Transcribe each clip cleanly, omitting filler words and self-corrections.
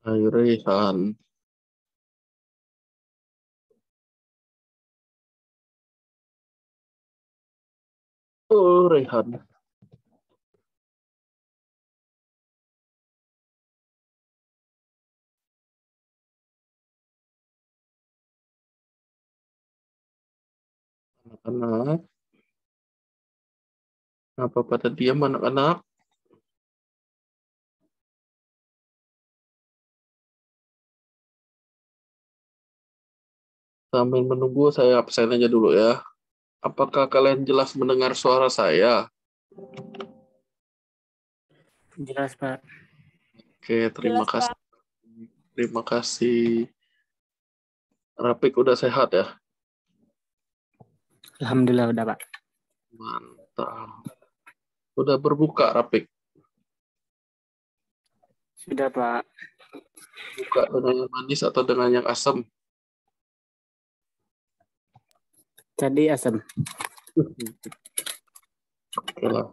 Ayo Rehan. Oh Rehan. Anak-anak. Apa pada diam anak-anak? Sambil menunggu saya absen aja dulu ya. Apakah kalian jelas mendengar suara saya? Jelas, Pak. Oke, terima Jelas, kasih. Pak. Terima kasih. Rapik udah sehat ya? Alhamdulillah udah, Pak. Mantap. Udah berbuka Rapik? Sudah, Pak. Buka dengan yang manis atau dengan yang asam? Tadi asam. Oke lah.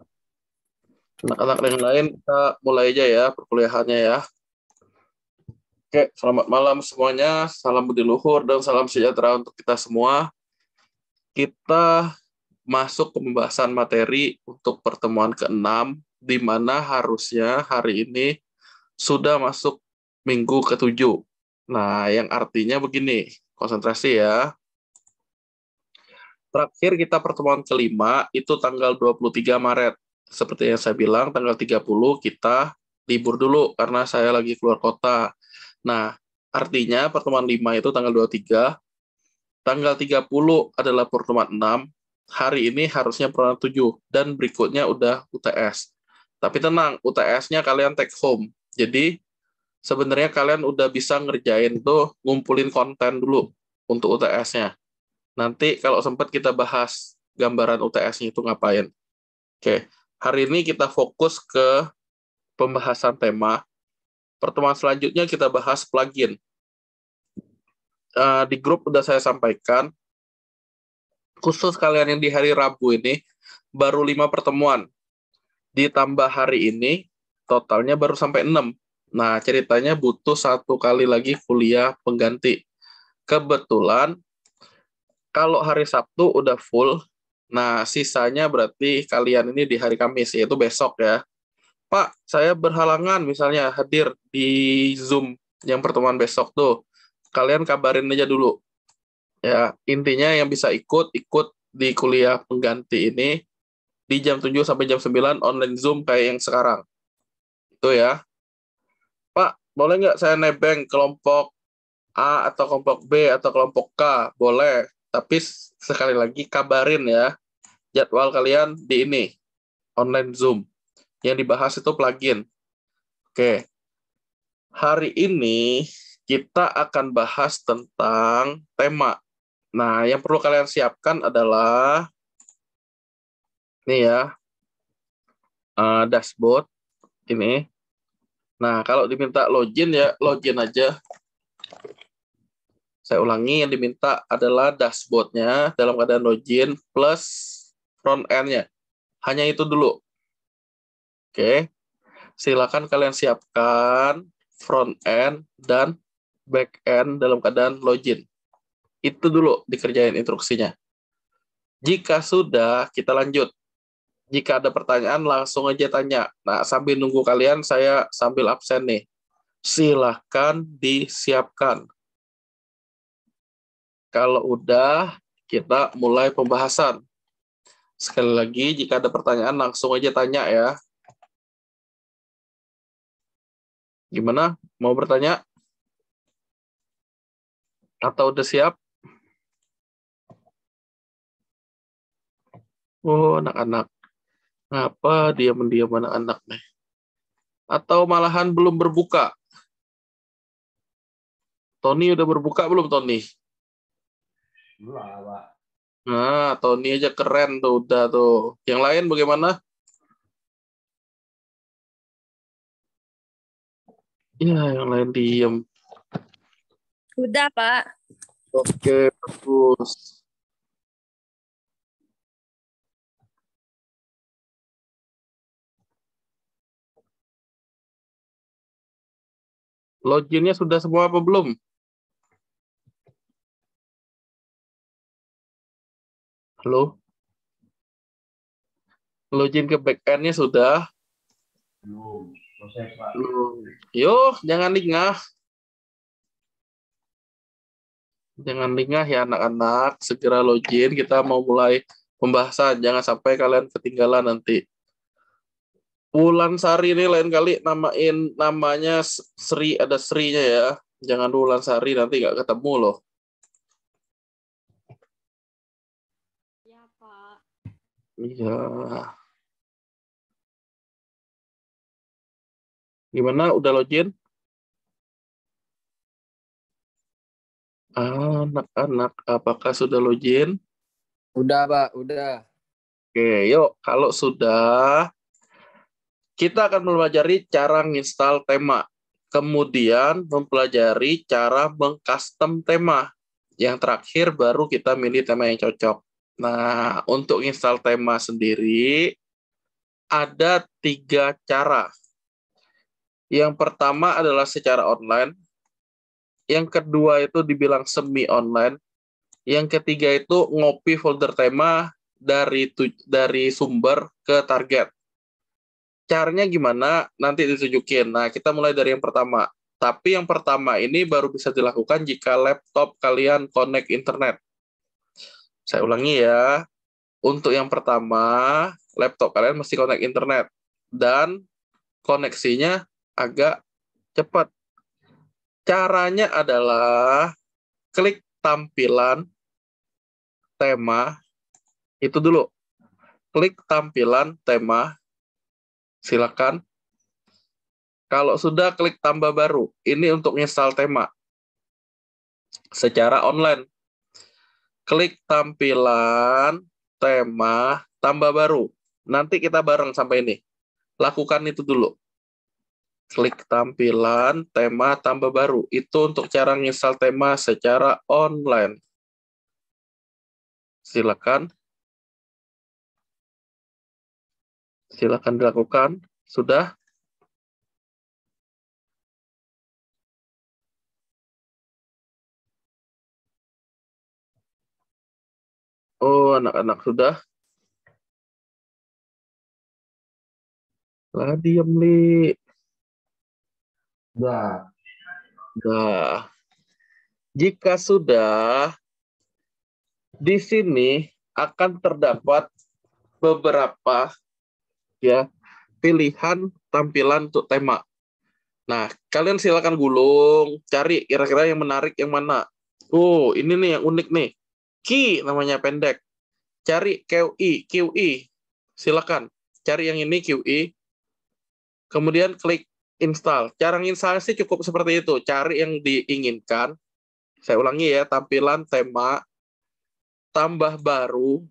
Anak-anak yang lain kita mulai aja ya perkuliahannya ya. Oke, selamat malam semuanya. Salam budi luhur dan salam sejahtera untuk kita semua. Kita masuk ke pembahasan materi untuk pertemuan ke-6, di mana harusnya hari ini sudah masuk minggu ke-7. Nah, yang artinya begini, konsentrasi ya. Terakhir kita pertemuan kelima itu tanggal 23 Maret. Seperti yang saya bilang, tanggal 30 kita libur dulu karena saya lagi keluar kota. Nah, artinya pertemuan 5 itu tanggal 23, tanggal 30 adalah pertemuan 6, hari ini harusnya pertemuan 7, dan berikutnya udah UTS. Tapi tenang, UTS-nya kalian take home. Jadi, sebenarnya kalian udah bisa ngerjain tuh, ngumpulin konten dulu untuk UTS-nya. Nanti kalau sempat kita bahas gambaran UTS-nya itu ngapain. Oke, hari ini kita fokus ke pembahasan tema. Pertemuan selanjutnya kita bahas plugin. Di grup udah saya sampaikan, khusus kalian yang di hari Rabu ini, baru 5 pertemuan. Ditambah hari ini, totalnya baru sampai 6. Nah, ceritanya butuh 1 kali lagi kuliah pengganti. Kebetulan, kalau hari Sabtu udah full, nah sisanya berarti kalian ini di hari Kamis, yaitu besok ya. Pak, saya berhalangan misalnya hadir di Zoom yang pertemuan besok tuh. Kalian kabarin aja dulu. Ya, intinya yang bisa ikut di kuliah pengganti ini di jam 7 sampai jam 9 online Zoom kayak yang sekarang. Itu ya. Pak, boleh nggak saya nebeng kelompok A atau kelompok B atau kelompok K? Boleh. Tapi sekali lagi kabarin ya jadwal kalian di ini, online Zoom. Yang dibahas itu plugin. Oke. Hari ini kita akan bahas tentang tema. Nah, yang perlu kalian siapkan adalah ini ya, dashboard ini. Nah, kalau diminta login ya login aja. Saya ulangi, yang diminta adalah dashboardnya dalam keadaan login plus front end-nya. Hanya itu dulu. Oke, silakan kalian siapkan front end dan back end dalam keadaan login. Itu dulu dikerjain instruksinya. Jika sudah, kita lanjut. Jika ada pertanyaan, langsung aja tanya. Nah, sambil nunggu kalian, saya sambil absen nih. Silahkan disiapkan. Kalau udah, kita mulai pembahasan. Sekali lagi, jika ada pertanyaan, langsung aja tanya ya. Gimana? Mau bertanya? Atau udah siap? Oh, anak-anak. Ngapa diam-diam anak-anak nih? Atau malahan belum berbuka? Tony udah berbuka belum, Tony? Belum, Pak. Nah, Tony aja keren tuh, udah tuh. Yang lain bagaimana? Ya, yang lain diem. Udah, Pak. Oke, bagus. Loginnya sudah semua apa belum? Halo? Login ke backend-nya sudah? Belum. Proses, Pak. Belum. Yo, jangan lengah. Jangan lengah ya anak-anak. Segera login, kita mau mulai pembahasan. Jangan sampai kalian ketinggalan nanti. Wulan Sari ini lain kali namain namanya Sri, ada Sri-nya ya. Jangan Wulan Sari, nanti nggak ketemu loh. Ya, Pak. Iya. Gimana, udah login? Anak-anak, apakah sudah login? Udah, Pak, udah. Oke, yuk. Kalau sudah, kita akan mempelajari cara menginstal tema. Kemudian mempelajari cara mengcustom tema. Yang terakhir baru kita milih tema yang cocok. Nah, untuk install tema sendiri, ada 3 cara. Yang pertama adalah secara online. Yang kedua itu dibilang semi-online. Yang ketiga itu ngopi folder tema dari sumber ke target. Caranya gimana? Nanti ditunjukin. Nah, kita mulai dari yang pertama. Tapi yang pertama ini baru bisa dilakukan jika laptop kalian connect internet. Saya ulangi ya. Untuk yang pertama, laptop kalian mesti connect internet. Dan koneksinya agak cepat. Caranya adalah klik tampilan tema. Itu dulu. Klik tampilan tema. Silakan. Kalau sudah, klik tambah baru. Ini untuk install tema. Secara online. Klik tampilan tema tambah baru. Nanti kita bareng sampai ini. Lakukan itu dulu. Klik tampilan tema tambah baru. Itu untuk cara install tema secara online. Silakan. Silakan dilakukan. Sudah? Oh, anak-anak sudah? Lah, diam, Li. Udah. Nah, jika sudah, di sini akan terdapat beberapa ya pilihan tampilan untuk tema. Nah, kalian silakan gulung, cari kira-kira yang menarik yang mana. Oh, ini nih yang unik nih. Key namanya pendek. Cari QI. Silakan cari yang ini QI. Kemudian klik install. Cara install sih cukup seperti itu. Cari yang diinginkan. Saya ulangi ya, tampilan tema tambah baru.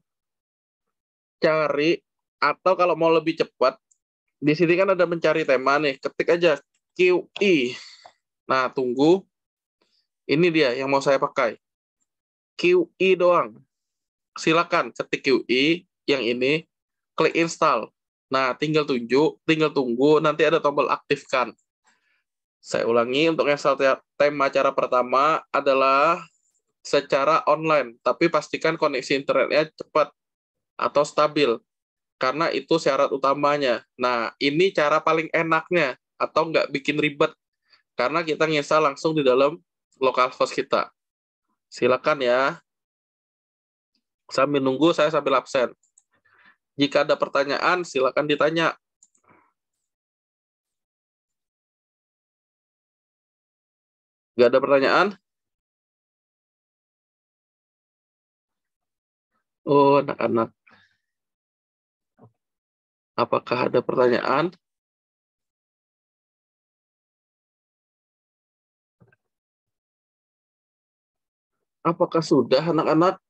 Cari, atau kalau mau lebih cepat, di sini kan ada mencari tema nih. Ketik aja QI. Nah, tunggu. Ini dia yang mau saya pakai. QI doang. Silakan ketik QI yang ini, klik install. Nah, tinggal tunggu, nanti ada tombol aktifkan. Saya ulangi, untuk install tema cara pertama adalah secara online, tapi pastikan koneksi internetnya cepat atau stabil, karena itu syarat utamanya. Nah, ini cara paling enaknya, atau nggak bikin ribet, karena kita nginstal langsung di dalam localhost kita. Silakan ya. Sambil nunggu, saya sambil absen. Jika ada pertanyaan, silakan ditanya. Nggak ada pertanyaan? Oh, anak-anak. Apakah ada pertanyaan? Apakah sudah, anak-anak?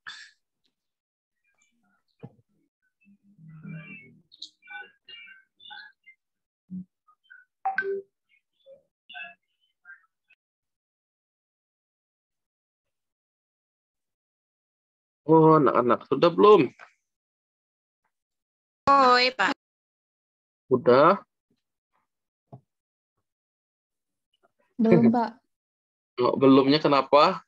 Oh, anak-anak. Sudah belum? Oi, Pak. Udah? Belum, Pak. Oh, belumnya kenapa?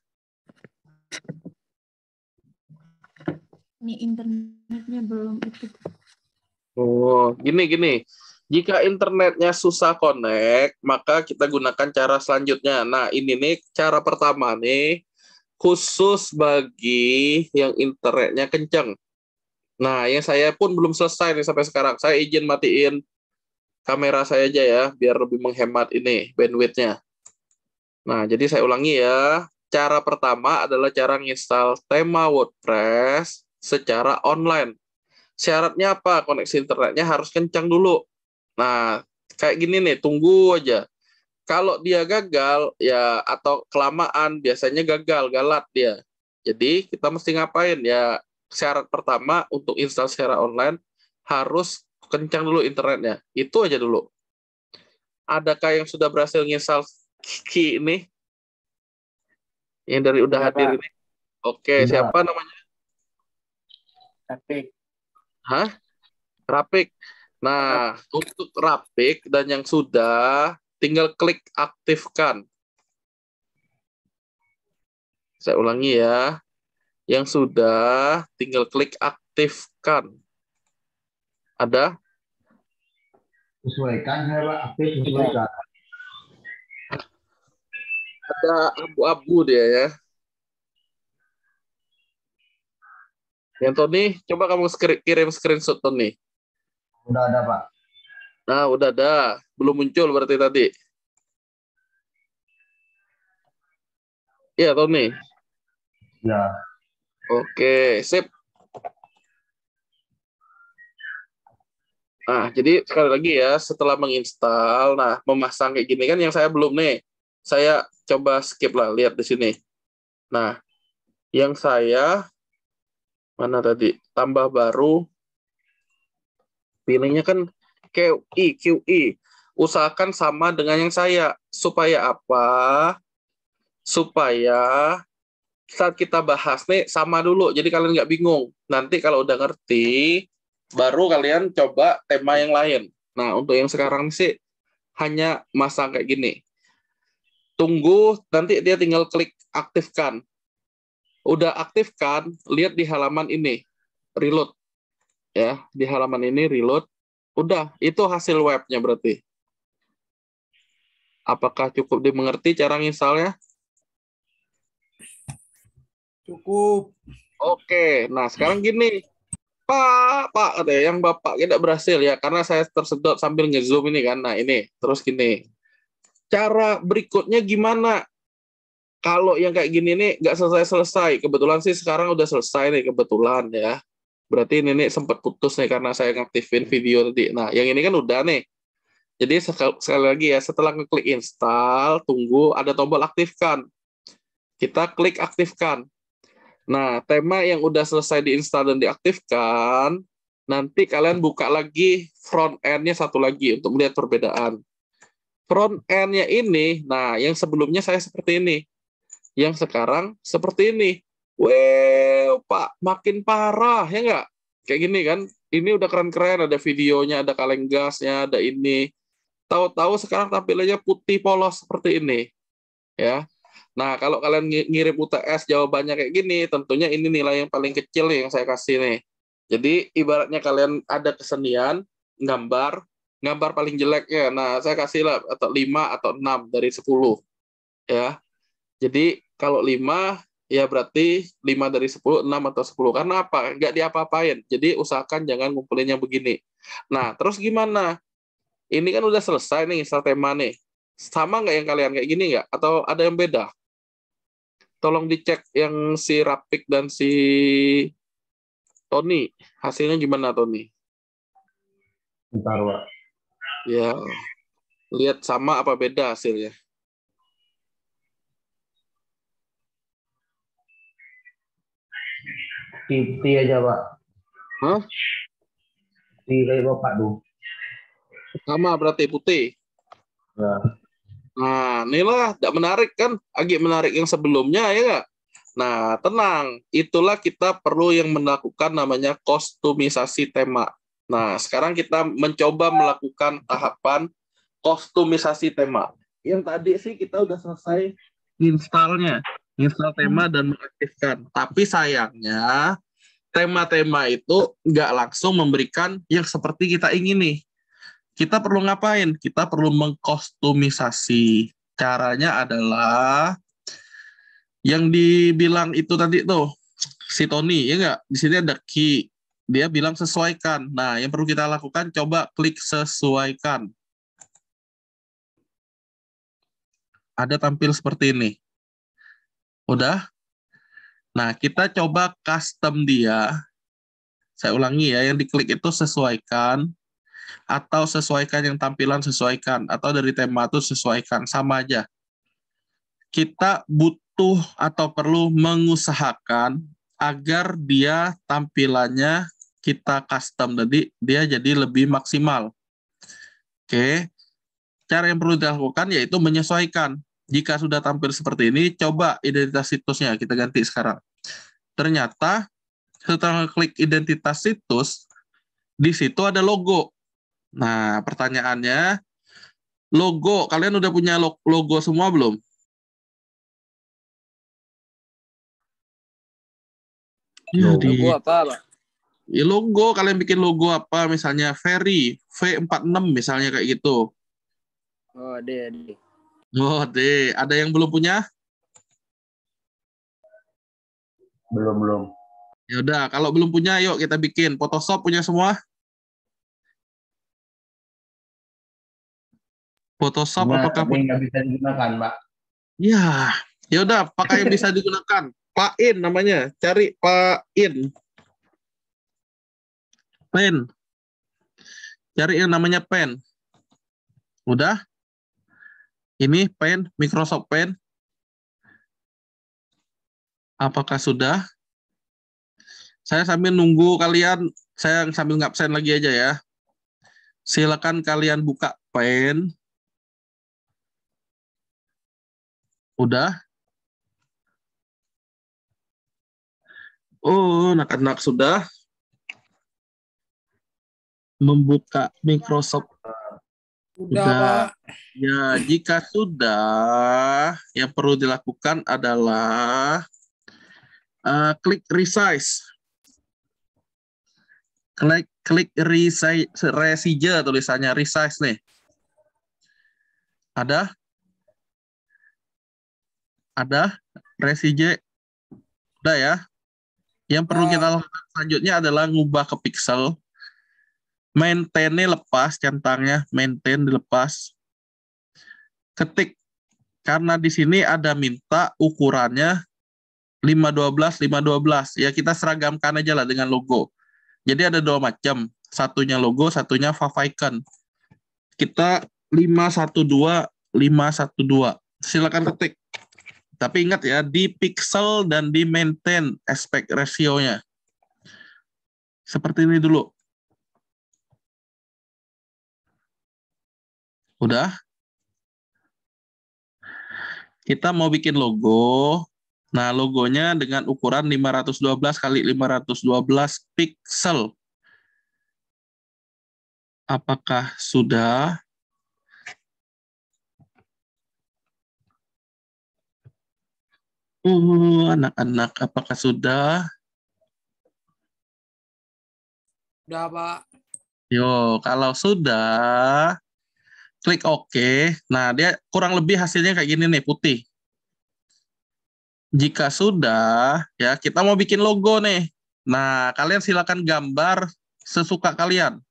Ini internetnya belum itu. Oh, gini. Jika internetnya susah connect, maka kita gunakan cara selanjutnya. Nah, ini nih cara pertama nih, khusus bagi yang internetnya kencang. Nah, yang saya pun belum selesai nih sampai sekarang. Saya izin matiin kamera saya aja ya, biar lebih menghemat ini bandwidth-nya. Nah, jadi saya ulangi ya. Cara pertama adalah cara nginstal tema WordPress secara online. Syaratnya apa? Koneksi internetnya harus kencang dulu. Nah, kayak gini nih, tunggu aja. Kalau dia gagal, ya atau kelamaan, biasanya galat dia. Jadi, kita mesti ngapain? Ya, syarat pertama untuk install secara online, harus kencang dulu internetnya. Itu aja dulu. Adakah yang sudah berhasil nginstal Ki ini? Yang dari udah Sudah, hadir Pak. ini? Oke, Sudah. siapa namanya? Tapi Hah? Rapik. Nah, untuk Rapik dan yang sudah, tinggal klik aktifkan. Saya ulangi ya. Yang sudah, tinggal klik aktifkan. Ada? Sesuaikan saya Pak, aktif sesuaikan. Ada abu-abu dia ya. Yang Tony, coba kamu kirim screenshot Tony. Udah ada Pak. Nah, udah ada. Belum muncul berarti tadi. Iya, Tony. Ya. Oke, sip. Nah, jadi sekali lagi ya, setelah menginstal, nah memasang kayak gini kan yang saya belum nih. Saya coba skip lah, lihat di sini. Nah, yang saya, mana tadi? Tambah baru, pilihnya kan QI. Usahakan sama dengan yang saya. Supaya apa? Supaya saat kita bahas nih, sama dulu. Jadi kalian nggak bingung. Nanti kalau udah ngerti, baru kalian coba tema yang lain. Nah, untuk yang sekarang sih hanya masang kayak gini. Tunggu, nanti dia tinggal klik aktifkan. Udah aktifkan, lihat di halaman ini, reload. Ya, di halaman ini reload. Udah, itu hasil webnya berarti. Apakah cukup dimengerti cara nginstalnya? cukup. Oke, nah sekarang gini. Pak, katanya, yang Bapak tidak berhasil ya, karena saya tersedot sambil nge-zoom ini kan. Nah ini, terus gini. Cara berikutnya gimana? Kalau yang kayak gini nih nggak selesai-selesai. Kebetulan sih sekarang udah selesai nih, kebetulan ya. Berarti ini nih sempat putus nih karena saya ngaktifin video tadi. Nah, yang ini kan udah nih. Jadi sekali lagi ya, setelah ngeklik install, tunggu ada tombol aktifkan. Kita klik aktifkan. Nah, tema yang udah selesai diinstal dan diaktifkan, nanti kalian buka lagi front end-nya satu lagi untuk melihat perbedaan. Front end-nya ini, nah yang sebelumnya saya seperti ini. Yang sekarang seperti ini. Wow, Pak, makin parah, ya nggak? Kayak gini kan, ini udah keren-keren, ada videonya, ada kaleng gasnya, ada ini. Tahu-tahu sekarang tampilannya putih polos seperti ini. Ya. Nah, kalau kalian ngirim UTS jawabannya kayak gini, tentunya ini nilai yang paling kecil yang saya kasih nih. Jadi, ibaratnya kalian ada kesenian, gambar paling jelek ya. Nah, saya kasih lah atau 5 atau 6 dari 10. Ya. Jadi, kalau 5, ya berarti 5 dari 10, 6 atau 10. Karena apa? Nggak diapa-apain. Jadi, usahakan jangan ngumpulin yang begini. Nah, terus gimana? Ini kan udah selesai nih install tema nih. Sama nggak yang kalian kayak gini nggak? Atau ada yang beda? Tolong dicek yang si Rapik dan si Tony. Hasilnya gimana, Tony? Bentar Pak. Ya, lihat sama apa beda hasilnya. Titik aja Pak. Hah? Titik kayak Bapak tuh. Sama berarti putih. Ya. Nah, inilah tidak menarik kan? Agak menarik yang sebelumnya ya nggak? Nah, tenang. Itulah kita perlu yang melakukan namanya kostumisasi tema. Nah, sekarang kita mencoba melakukan tahapan kostumisasi tema. yang tadi sih kita udah selesai install tema dan mengaktifkan. Tapi sayangnya tema-tema itu nggak langsung memberikan yang seperti kita ingin nih. Kita perlu ngapain? Kita perlu mengkostumisasi. Caranya adalah yang dibilang itu tadi tuh, si Tony, ya nggak? Di sini ada key. Dia bilang sesuaikan. Nah, yang perlu kita lakukan, coba klik sesuaikan. Ada tampil seperti ini. Udah? Nah, kita coba custom dia. Saya ulangi ya, yang diklik itu sesuaikan, atau sesuaikan yang tampilan sesuaikan, atau dari tema itu sesuaikan, sama aja. Kita butuh atau perlu mengusahakan agar dia tampilannya kita custom, jadi dia jadi lebih maksimal. Oke, cara yang perlu dilakukan yaitu menyesuaikan. Jika sudah tampil seperti ini, coba identitas situsnya kita ganti sekarang. Ternyata setelah klik identitas situs, di situ ada logo. Nah, pertanyaannya, logo, kalian udah punya logo semua belum? Ya, Logo apa, Pak? ya logo, kalian bikin logo apa? Misalnya Ferry, V46 misalnya kayak gitu. Oh, ada. Oh, deh. Ada yang belum punya? Belum. Ya udah, kalau belum punya, yuk kita bikin. Photoshop punya semua? Photoshop Nah, apakah tapi nggak bisa digunakan, Pak. ya udah, pakai yang bisa digunakan. Pak In namanya. Cari Pak In. Pen. Cari yang namanya pen. Udah? Ini pen, Microsoft Pen. Apakah sudah? Saya sambil nunggu kalian, saya sambil ngabsen lagi aja ya. Silakan kalian buka pen. Udah? Oh, anak-anak sudah membuka Microsoft. Udah, Pak. Ya, jika sudah, yang perlu dilakukan adalah klik resize. Klik resize tulisannya resize nih. Ada resize. Udah ya. Yang perlu kita lakukan selanjutnya adalah ngubah ke pixel. Maintain-nya lepas centangnya, maintain dilepas. Ketik, karena di sini ada minta ukurannya 512 512. Ya kita seragamkan aja lah dengan logo. Jadi ada dua macam, satunya logo, satunya favicon. Kita 512 512. Silakan ketik. Tapi ingat ya, di pixel dan di maintain aspect ratio-nya. Seperti ini dulu. Udah? Kita mau bikin logo. Nah, logonya dengan ukuran 512 kali 512 pixel. Apakah sudah? Anak-anak, apakah sudah? Udah, Pak. Yo, kalau sudah, klik OK. Nah, dia kurang lebih hasilnya kayak gini nih, putih. Jika sudah, ya kita mau bikin logo nih. Nah, kalian silakan gambar sesuka kalian.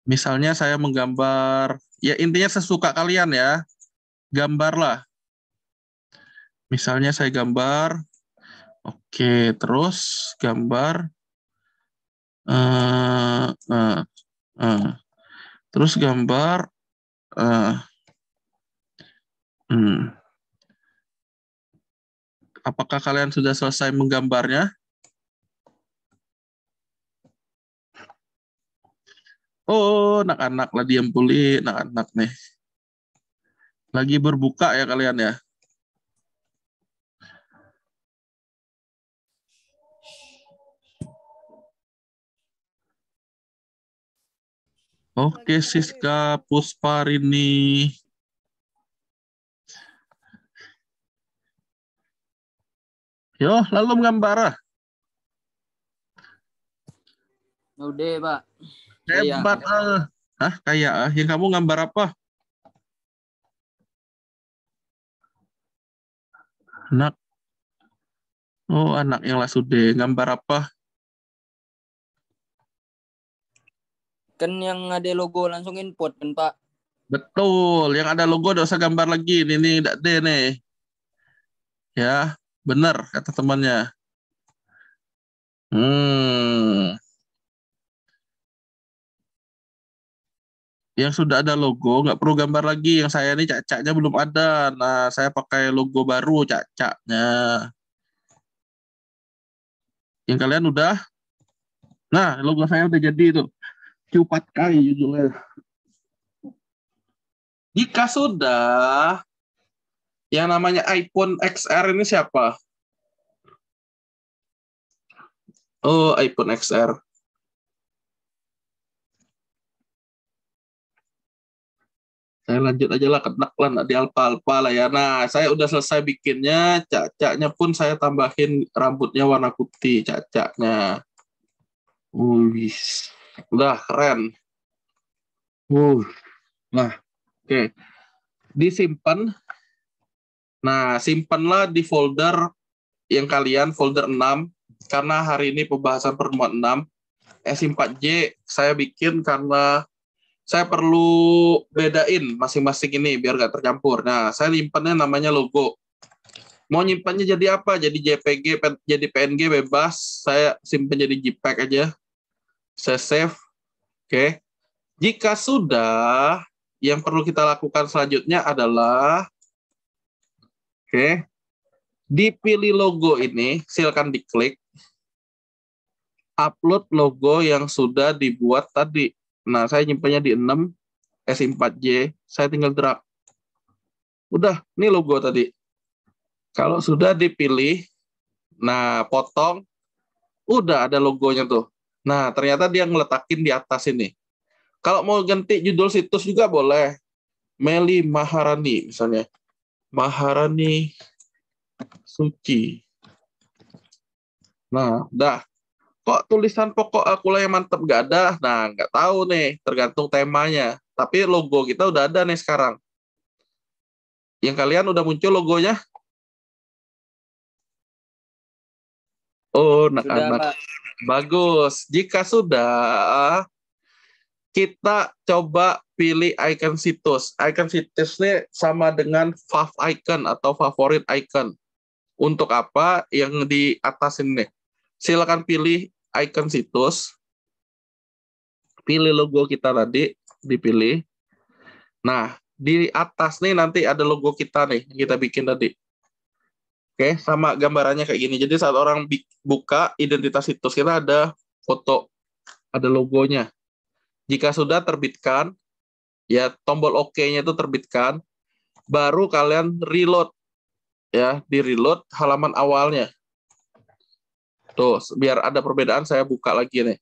Misalnya saya menggambar, ya intinya sesuka kalian ya. Gambarlah. Misalnya saya gambar, oke, terus gambar, uh, uh, uh, terus gambar, uh, hmm. Apakah kalian sudah selesai menggambarnya? Oh, anak-anak lah diam pulih, anak-anak nih. Lagi berbuka ya kalian ya. Oke, Siska Pusparini. Yo, lalu menggambar. Udah, Pak. Kayak. Hebat. Hah, kayak yang kamu gambar apa? Anak. Oh, anak yang lasude. Gambar apa? Kan yang ada logo langsung input kan, Pak. Betul, yang ada logo udah usah gambar lagi. Ini tidak deh nih. Ya, benar kata temannya. Yang sudah ada logo nggak perlu gambar lagi. Yang saya ini cacaknya belum ada. Nah, saya pakai logo baru cacaknya. Yang kalian udah? Nah, logo saya udah jadi itu. Cupat Kai judulnya. Jika sudah, yang namanya iPhone XR ini siapa? Oh, iPhone XR. Saya lanjut aja lah, kenak lah, nggak di alpa-alpa lah ya. Nah, saya udah selesai bikinnya, cacaknya pun saya tambahin rambutnya warna putih, cacaknya. Wih, udah keren. Nah, oke. Disimpan. Nah, simpanlah di folder yang kalian, folder 6, karena hari ini pembahasan pertemuan 6. S4J saya bikin karena saya perlu bedain masing-masing ini biar nggak tercampur. Nah, saya nyimpannya namanya logo. Mau nyimpannya jadi apa? Jadi JPG, jadi PNG bebas. Saya simpan jadi JPEG aja. Saya save. Oke. Jika sudah, yang perlu kita lakukan selanjutnya adalah dipilih logo ini, silakan diklik. Upload logo yang sudah dibuat tadi. Nah, saya nyimpannya di 6 S4J, saya tinggal drag. Udah, ini logo tadi. Kalau sudah dipilih, nah potong, udah ada logonya tuh. Nah, ternyata dia ngeletakin di atas ini. Kalau mau ganti judul situs juga boleh. Meli Maharani misalnya. Maharani Suci. Nah, udah. Kok tulisan pokok akulah yang mantep gak ada? Nah, nggak tahu nih, tergantung temanya. Tapi logo kita udah ada nih sekarang. Yang kalian udah muncul logonya? Oh, anak-anak. Bagus. Jika sudah, kita coba pilih icon situs. Icon situs ini sama dengan fav icon atau favorit icon. Untuk apa? Yang di atas ini. Silakan pilih icon situs. Pilih logo kita tadi, dipilih. Nah, di atas nih nanti ada logo kita nih, yang kita bikin tadi. Oke, sama gambarannya kayak gini. Jadi saat orang buka identitas situs kita ada foto, ada logonya. Jika sudah terbitkan, ya tombol OK-nya itu terbitkan, baru kalian reload, ya di reload halaman awalnya. Tuh, biar ada perbedaan saya buka lagi nih.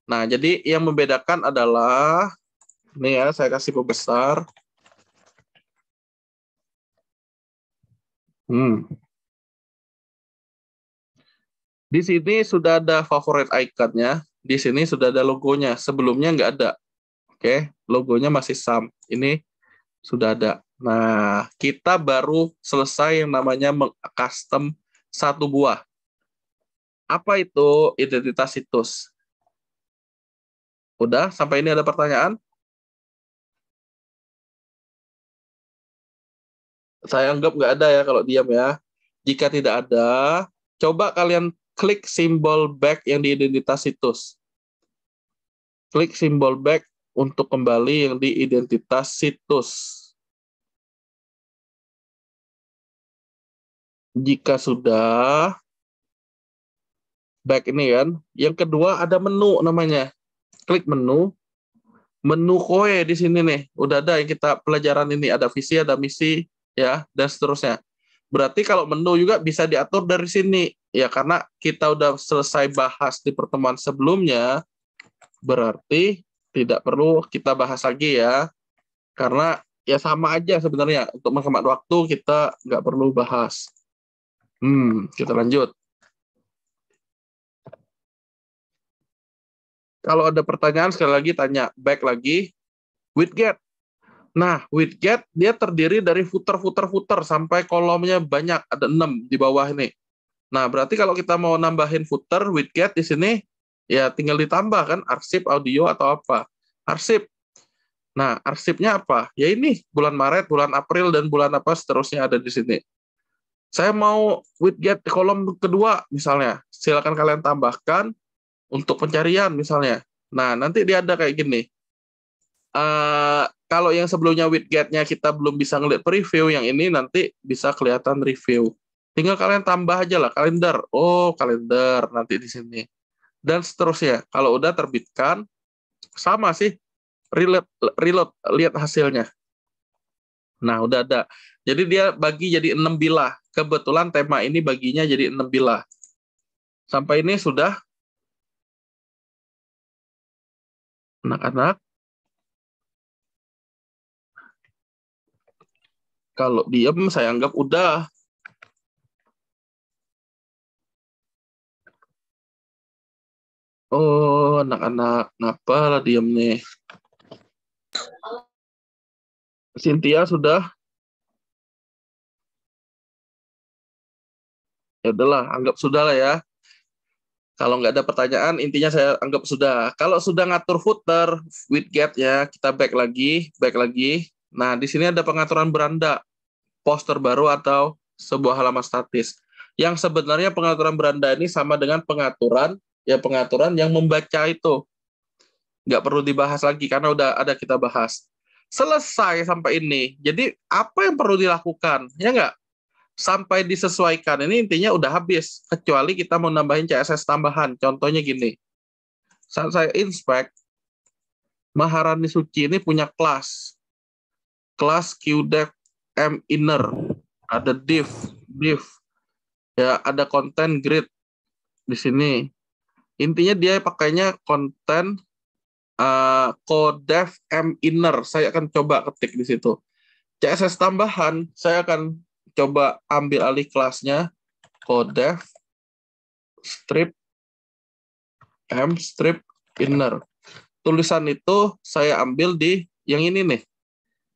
Nah, jadi yang membedakan adalah, ini ya saya kasih pembesar. Di sini sudah ada favorit iconnya, di sini sudah ada logonya. Sebelumnya nggak ada. Oke, logonya masih sam. Ini sudah ada. Nah, kita baru selesai yang namanya meng-custom satu buah. Apa itu identitas situs? Udah, sampai ini ada pertanyaan? Saya anggap nggak ada ya kalau diam ya. Jika tidak ada, coba kalian klik simbol back yang di identitas situs. Klik simbol back untuk kembali yang di identitas situs. Jika sudah, back ini kan. Yang kedua ada menu namanya. Klik menu. Menu koe di sini nih. Udah ada yang kita pelajaran ini. Ada visi, ada misi, ya, dan seterusnya. Berarti kalau menu juga bisa diatur dari sini. Ya, karena kita udah selesai bahas di pertemuan sebelumnya, berarti tidak perlu kita bahas lagi ya. Karena ya sama aja sebenarnya. Untuk menghemat waktu kita nggak perlu bahas. Kita lanjut. Kalau ada pertanyaan sekali lagi tanya, back lagi, with get. Nah, with get dia terdiri dari footer sampai kolomnya banyak, ada 6 di bawah ini. Nah, berarti kalau kita mau nambahin footer with get di sini, ya tinggal ditambah kan, arsip, audio, atau apa. Arsip. Nah, arsipnya apa? Ya ini, bulan Maret, bulan April, dan bulan apa seterusnya ada di sini. Saya mau with get di kolom kedua, misalnya. Silakan kalian tambahkan untuk pencarian, misalnya. Nah, nanti dia ada kayak gini. Kalau yang sebelumnya widget-nya kita belum bisa ngeliat preview, yang ini nanti bisa kelihatan review. Tinggal kalian tambah aja lah, kalender. Oh, kalender nanti di sini. Dan seterusnya. Kalau udah terbitkan, sama sih. Reload, lihat hasilnya. Nah, udah ada. Jadi dia bagi jadi 6 bilah. Kebetulan tema ini baginya jadi 6 bilah. Sampai ini sudah? Anak-anak? Kalau diem, saya anggap udah. Oh, anak-anak, ngapa lah diem nih? Cynthia sudah? Ya udahlah, anggap sudah lah ya. Kalau nggak ada pertanyaan, intinya saya anggap sudah. Kalau sudah ngatur footer, widget ya, kita back lagi. Nah, di sini ada pengaturan beranda, poster baru atau sebuah halaman statis. Yang sebenarnya pengaturan beranda ini sama dengan pengaturan yang membaca itu. Nggak perlu dibahas lagi karena udah ada kita bahas. Selesai sampai ini. Jadi apa yang perlu dilakukan? Ya nggak? Sampai disesuaikan. Ini intinya udah habis. Kecuali kita mau nambahin CSS tambahan. Contohnya gini. Saat saya inspect, Maharani Suci ini punya kelas. Kelas QDev M inner. Ada div. Ya, ada content grid di sini. Intinya dia pakainya konten codev M inner. Saya akan coba ketik di situ. CSS tambahan, saya akan coba ambil alih kelasnya codev strip M strip inner. Tulisan itu saya ambil di yang ini nih.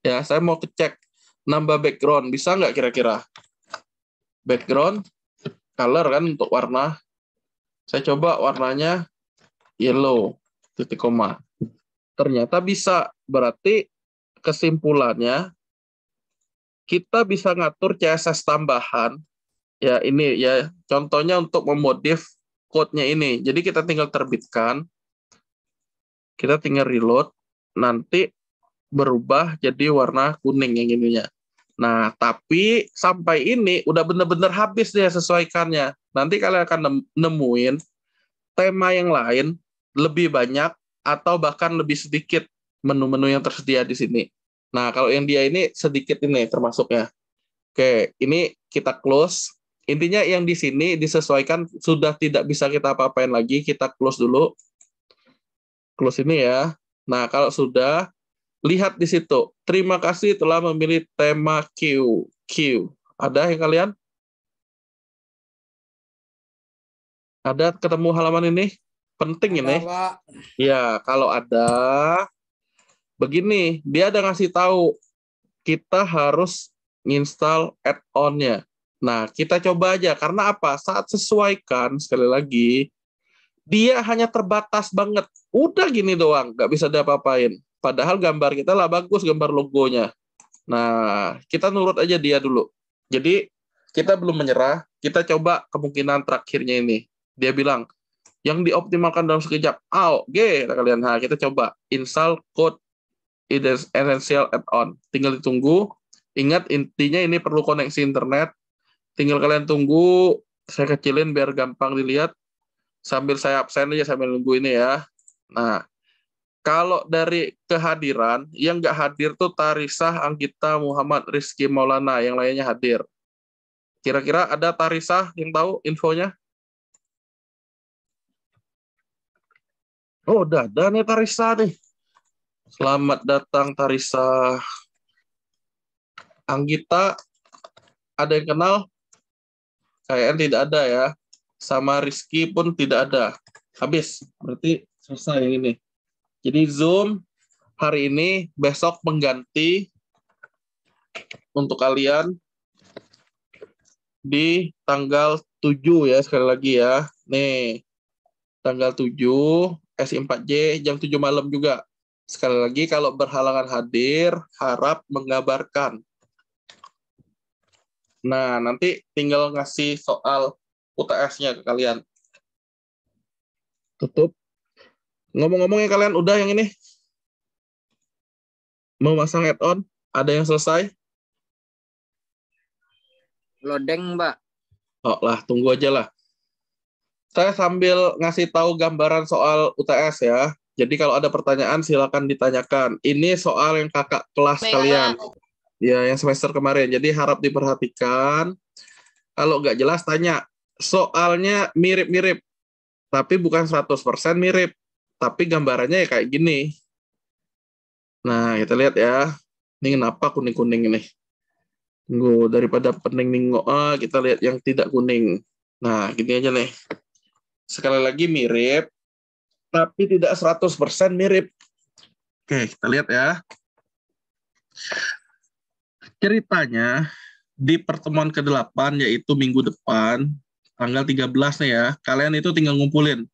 Ya, saya mau cek nambah background. Bisa nggak kira-kira? Background, color kan untuk warna. Saya coba warnanya yellow, titik koma. Ternyata bisa. Berarti kesimpulannya kita bisa ngatur CSS tambahan. Ya ini ya contohnya untuk memodif code-nya ini. Jadi kita tinggal terbitkan. Kita tinggal reload. Nanti berubah jadi warna kuning yang ininya. Nah, tapi sampai ini udah benar-benar habis dia sesuaikannya. Nanti kalian akan nemuin tema yang lain lebih banyak atau bahkan lebih sedikit menu-menu yang tersedia di sini. Nah, kalau yang dia ini sedikit ini termasuknya. Oke, ini kita close. Intinya yang di sini disesuaikan sudah tidak bisa kita apa-apain lagi. Kita close dulu. Close ini ya. Nah, kalau sudah, lihat di situ. Terima kasih telah memilih tema Q. Ada yang kalian? Ada ketemu halaman ini? Penting Ada, ini. Pak. Ya, kalau ada, begini, dia ada ngasih tahu kita harus install add-on-nya. Nah, kita coba aja. Karena apa? Saat sesuaikan, sekali lagi, dia hanya terbatas banget. Udah gini doang, nggak bisa diapa-apain. Padahal gambar kita lah bagus, gambar logonya. Nah, kita nurut aja dia dulu. Jadi, kita belum menyerah. Kita coba kemungkinan terakhirnya ini. Dia bilang, yang dioptimalkan dalam sekejap. Kata kalian. Nah, kita coba install code essential add-on. Tinggal ditunggu. Ingat, intinya ini perlu koneksi internet. Tinggal kalian tunggu. Saya kecilin biar gampang dilihat. Sambil saya absen aja sambil nunggu ini ya. Nah, kalau dari kehadiran, yang nggak hadir tuh Tarisah, Anggita, Muhammad, Rizky, Maulana. Yang lainnya hadir. Kira-kira ada Tarisah yang tahu infonya? Oh, udah ada nih Tarisah nih. Selamat datang Tarisah. Anggita, ada yang kenal? Kayaknya tidak ada ya. Sama Rizky pun tidak ada. Habis. Berarti Selesai yang ini. Jadi Zoom hari ini, besok pengganti untuk kalian di tanggal 7 ya, sekali lagi ya. Nih, tanggal 7, SI4J, jam 7 malam juga. Sekali lagi, kalau berhalangan hadir, harap mengabarkan. Nah, nanti tinggal ngasih soal UTS-nya ke kalian. Tutup. Ngomong-ngomong ya kalian, udah yang ini? Mau masang add-on? Ada yang selesai? Lodeng, Mbak. Oh lah, tunggu aja lah. Saya sambil ngasih tahu gambaran soal UTS ya. Jadi kalau ada pertanyaan silakan ditanyakan. Ini soal yang kakak kelas kalian. Ya, yang semester kemarin. Jadi harap diperhatikan. Kalau nggak jelas tanya. Soalnya mirip-mirip. Tapi bukan 100% mirip. Tapi gambarannya ya kayak gini. Nah, kita lihat ya. Ini kenapa kuning-kuning ini? Tunggu, daripada pening ningo, kita lihat yang tidak kuning. Nah, gini aja nih. Sekali lagi mirip, tapi tidak 100% mirip. Oke, kita lihat ya. Ceritanya, di pertemuan ke-8, yaitu minggu depan, tanggal 13 nih ya, kalian itu tinggal ngumpulin.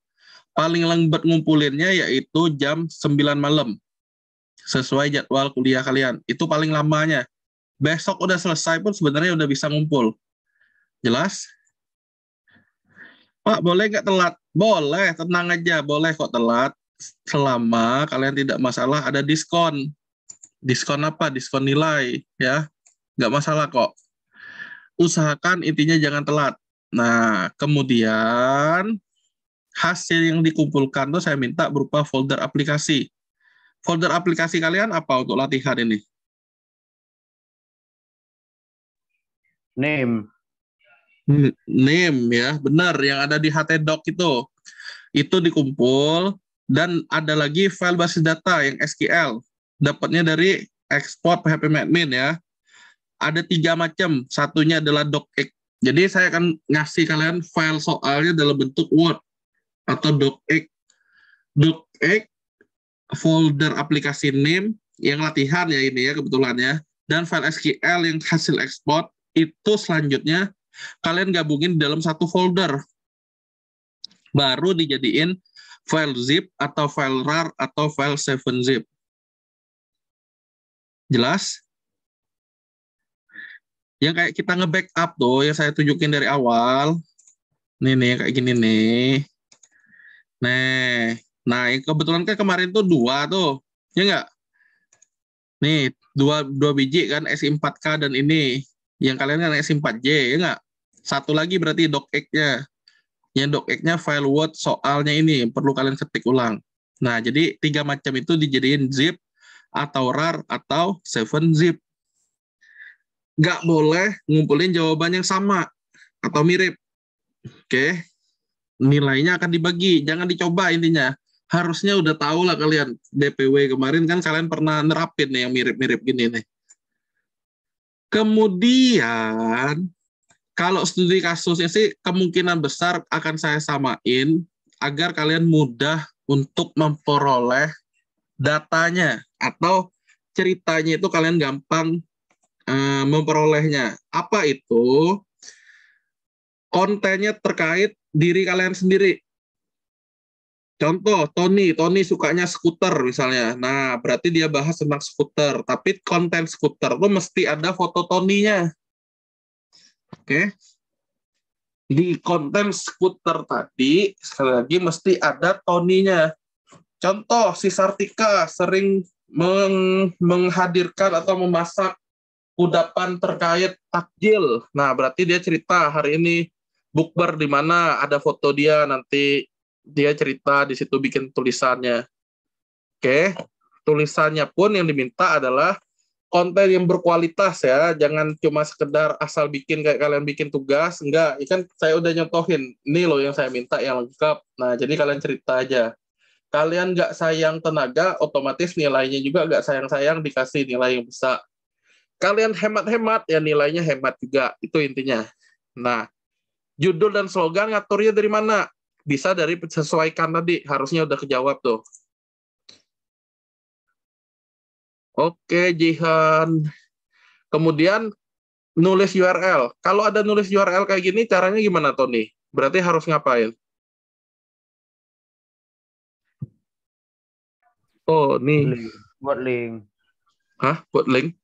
Paling lambat ngumpulinnya yaitu jam 9 malam. Sesuai jadwal kuliah kalian. Itu paling lamanya. Besok udah selesai pun sebenarnya udah bisa ngumpul. Jelas? Pak, boleh nggak telat? Boleh, tenang aja. Boleh kok telat. Selama kalian tidak masalah ada diskon. Diskon apa? Diskon nilai. Ya, nggak masalah kok. Usahakan intinya jangan telat. Nah, kemudian hasil yang dikumpulkan tuh saya minta berupa folder aplikasi. Folder aplikasi kalian apa untuk latihan ini? Name. Name ya, benar yang ada di HTDoc itu dikumpul dan ada lagi file basis data yang SQL dapatnya dari export phpMadmin ya. Ada 3 macam, satunya adalah docx. Jadi saya akan ngasih kalian file soalnya dalam bentuk Word atau docx. Docx folder aplikasi name yang latihan ya ini ya kebetulan ya, dan file SQL yang hasil ekspor itu selanjutnya kalian gabungin dalam satu folder, baru dijadiin file zip atau file rar atau file 7-zip. Jelas? Yang kayak kita nge-backup tuh yang saya tunjukin dari awal, nih kayak gini nih. Nah, yang kebetulan kan kemarin tuh 2 tuh, ya nggak? Nih, 2 biji kan SI4K dan ini. Yang kalian kan SI4J, ya nggak? Satu lagi berarti docx-nya. Yang docx-nya file Word soalnya ini, yang perlu kalian ketik ulang. Nah, jadi 3 macam itu dijadiin zip, atau rar, atau 7-zip. Nggak boleh ngumpulin jawaban yang sama, atau mirip. Oke? Nilainya akan dibagi, jangan dicoba intinya. Harusnya udah tahu lah kalian, DPW kemarin kan kalian pernah nerapin nih yang mirip-mirip gini nih. Kemudian, kalau studi kasusnya sih kemungkinan besar akan saya samain agar kalian mudah untuk memperoleh datanya atau ceritanya itu kalian gampang memperolehnya. Apa itu? Kontennya terkait diri kalian sendiri. Contoh, Tony sukanya skuter misalnya. Nah, berarti dia bahas tentang skuter. Tapi konten skuter itu mesti ada foto Tony-nya. Oke. Di konten skuter tadi, sekali lagi mesti ada Tony-nya. Contoh, si Sartika sering menghadirkan atau memasak kudapan terkait takjil. Nah, berarti dia cerita hari ini bukber di mana ada foto dia, nanti dia cerita di situ bikin tulisannya. Oke, tulisannya pun yang diminta adalah konten yang berkualitas ya, jangan cuma sekedar asal bikin kayak kalian bikin tugas, enggak, kan saya udah nyontohin, ini loh yang saya minta yang lengkap. Nah, jadi kalian cerita aja. Kalian nggak sayang tenaga, otomatis nilainya juga nggak sayang-sayang dikasih nilai yang besar. Kalian hemat-hemat, ya nilainya hemat juga, itu intinya. Nah, judul dan slogan ngaturnya dari mana? bisa dari sesuaikan tadi, harusnya udah kejawab tuh. Oke, Jihan. Kemudian nulis URL. Kalau ada nulis URL kayak gini, caranya gimana, Tony? Berarti harus ngapain? Oh, nih. Buat link. Hah? Buat link?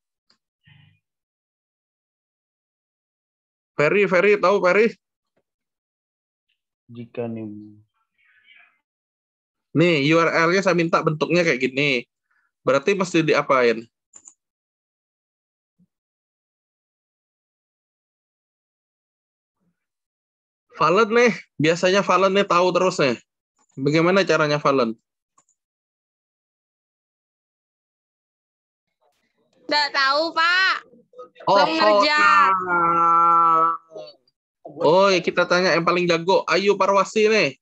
Ferry, tahu Ferry? Jika nih. Nih, URL-nya saya minta bentuknya kayak gini. Berarti mesti diapain? Valen nih, biasanya Valen nih tahu terus nih. Bagaimana caranya Valen? Nggak tahu, Pak. Oh, Belum ngerja. Oh, ya kita tanya yang paling jago. Ayu Parwasi nih.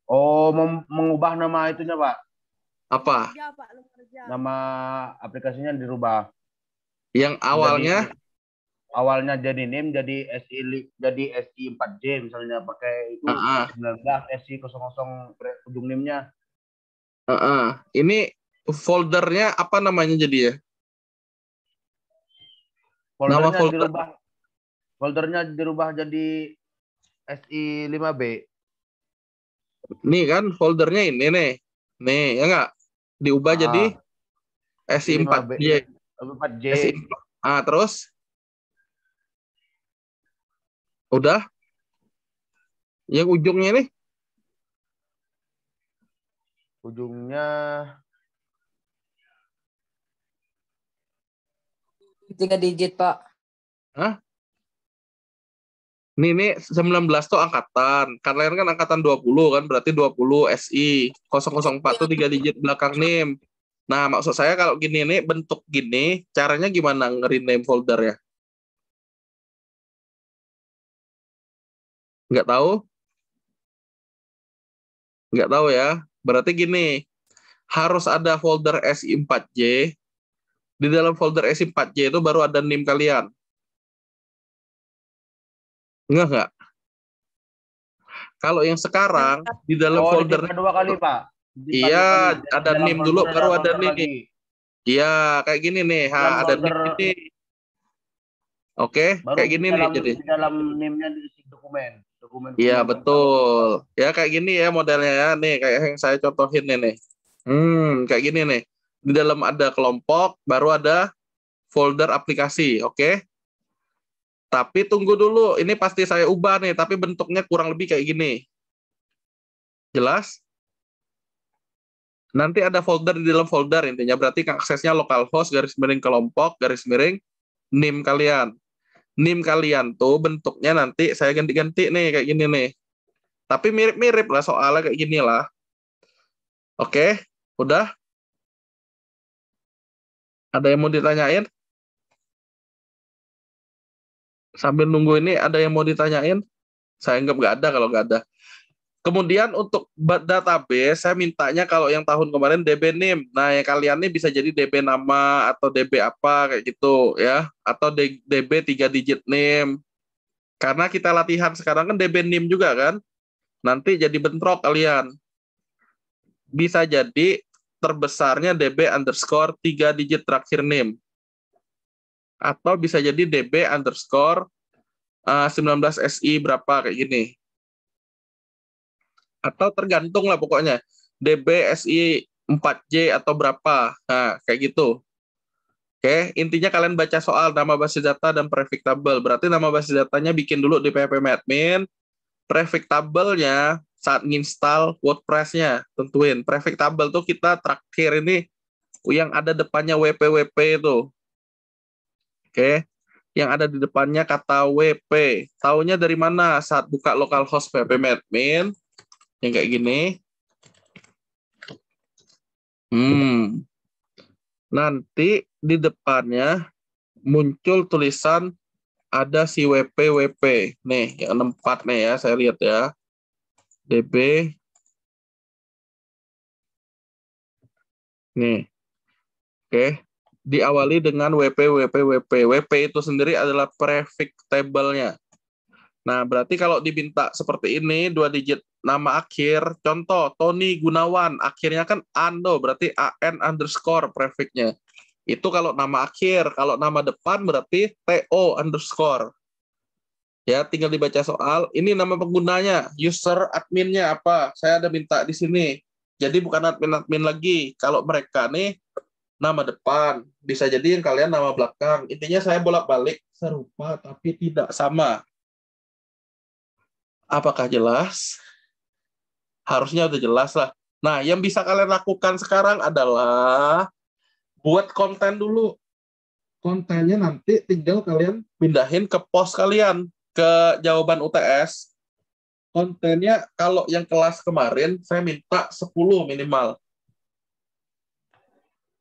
Oh, mengubah nama itunya, Pak. Apa? Nama aplikasinya dirubah. Yang awalnya? Awalnya jadi NIM, jadi SI 4J misalnya, pakai itu 19 SI 00 ujung NIM-nya. Ini foldernya apa namanya jadi ya? Foldernya dirubah jadi SI 5B. Nih kan foldernya ini nih. Nih, ya enggak? Diubah jadi SI 4J. 4J. Terus? Udah? Yang ujungnya nih? Ujungnya 3 digit, Pak. Hah? Nih 19 tuh angkatan. Kalian kan angkatan 20 kan, berarti 20 SI. 004 tuh 3 digit belakang NIM. Nah, maksud saya kalau gini nih, bentuk gini, caranya gimana nge-rename folder ya? Nggak tahu? Nggak tahu ya. Berarti gini, harus ada folder SI4J. Di dalam folder SI4J itu baru ada NIM kalian. Nggak? Kalau yang sekarang, di dalam folder... dua kali, Pak. Iya, ada NIM dulu, baru ada NIM. Iya, kayak gini nih. Ada NIM ini. Oke, kayak gini nih jadi. Di dalam NIM-nya diisi dokumen. Iya, betul. Ya kayak gini ya modelnya ya. Nih kayak yang saya contohin nih. Kayak gini nih. Di dalam ada kelompok, baru ada folder aplikasi, oke? Tapi tunggu dulu, ini pasti saya ubah nih, tapi bentuknya kurang lebih kayak gini. Jelas? Nanti ada folder di dalam folder, intinya berarti aksesnya localhost, _kelompok, _NIM kalian. NIM kalian tuh bentuknya nanti saya ganti-ganti nih, kayak gini nih. Tapi mirip-mirip lah soalnya kayak gini lah. Oke, udah? Ada yang mau ditanyain? Sambil nunggu ini ada yang mau ditanyain? Saya anggap nggak ada kalau nggak ada. Kemudian untuk database, saya mintanya kalau yang tahun kemarin DB NIM. Nah, yang kalian ini bisa jadi DB nama atau DB apa kayak gitu ya, atau DB 3 digit NIM. Karena kita latihan sekarang kan DB NIM juga kan. Nanti jadi bentrok kalian. Bisa jadi terbesarnya DB underscore 3 digit terakhir NIM. Atau bisa jadi DB underscore 19 SI berapa kayak gini. Atau tergantung lah pokoknya. DB SI 4J atau berapa. Nah, kayak gitu. Oke, intinya kalian baca soal nama basis data dan prefix table. Berarti nama basis datanya bikin dulu di ppmadmin. Prefix table-nya saat nginstal WordPress-nya, tentuin. Prefix table tuh kita terakhir ini yang ada depannya WP itu. Oke. Yang ada di depannya kata WP. Taunya dari mana? Saat buka localhost ppmadmin. Yang kayak gini. Nanti di depannya muncul tulisan ada si WP. Nih, yang 4 nih ya, saya lihat ya. DB. Nih. Oke. Diawali dengan WP. WP itu sendiri adalah prefix table-nya. Nah, berarti kalau diminta seperti ini, 2 digit nama akhir, contoh, Tony Gunawan, akhirnya kan Ando, berarti AN underscore prefixnya. Itu kalau nama akhir, kalau nama depan berarti TO underscore. Ya, tinggal dibaca soal. Ini nama penggunanya, user adminnya apa? Saya ada minta di sini. Jadi bukan admin-admin lagi. Kalau mereka nih nama depan, bisa jadi yang kalian nama belakang. Intinya saya bolak-balik serupa tapi tidak sama. Apakah jelas? Harusnya udah jelas lah. Nah, yang bisa kalian lakukan sekarang adalah buat konten dulu. Kontennya nanti tinggal kalian pindahin ke post kalian, ke jawaban UTS. Kontennya kalau yang kelas kemarin, saya minta 10 minimal.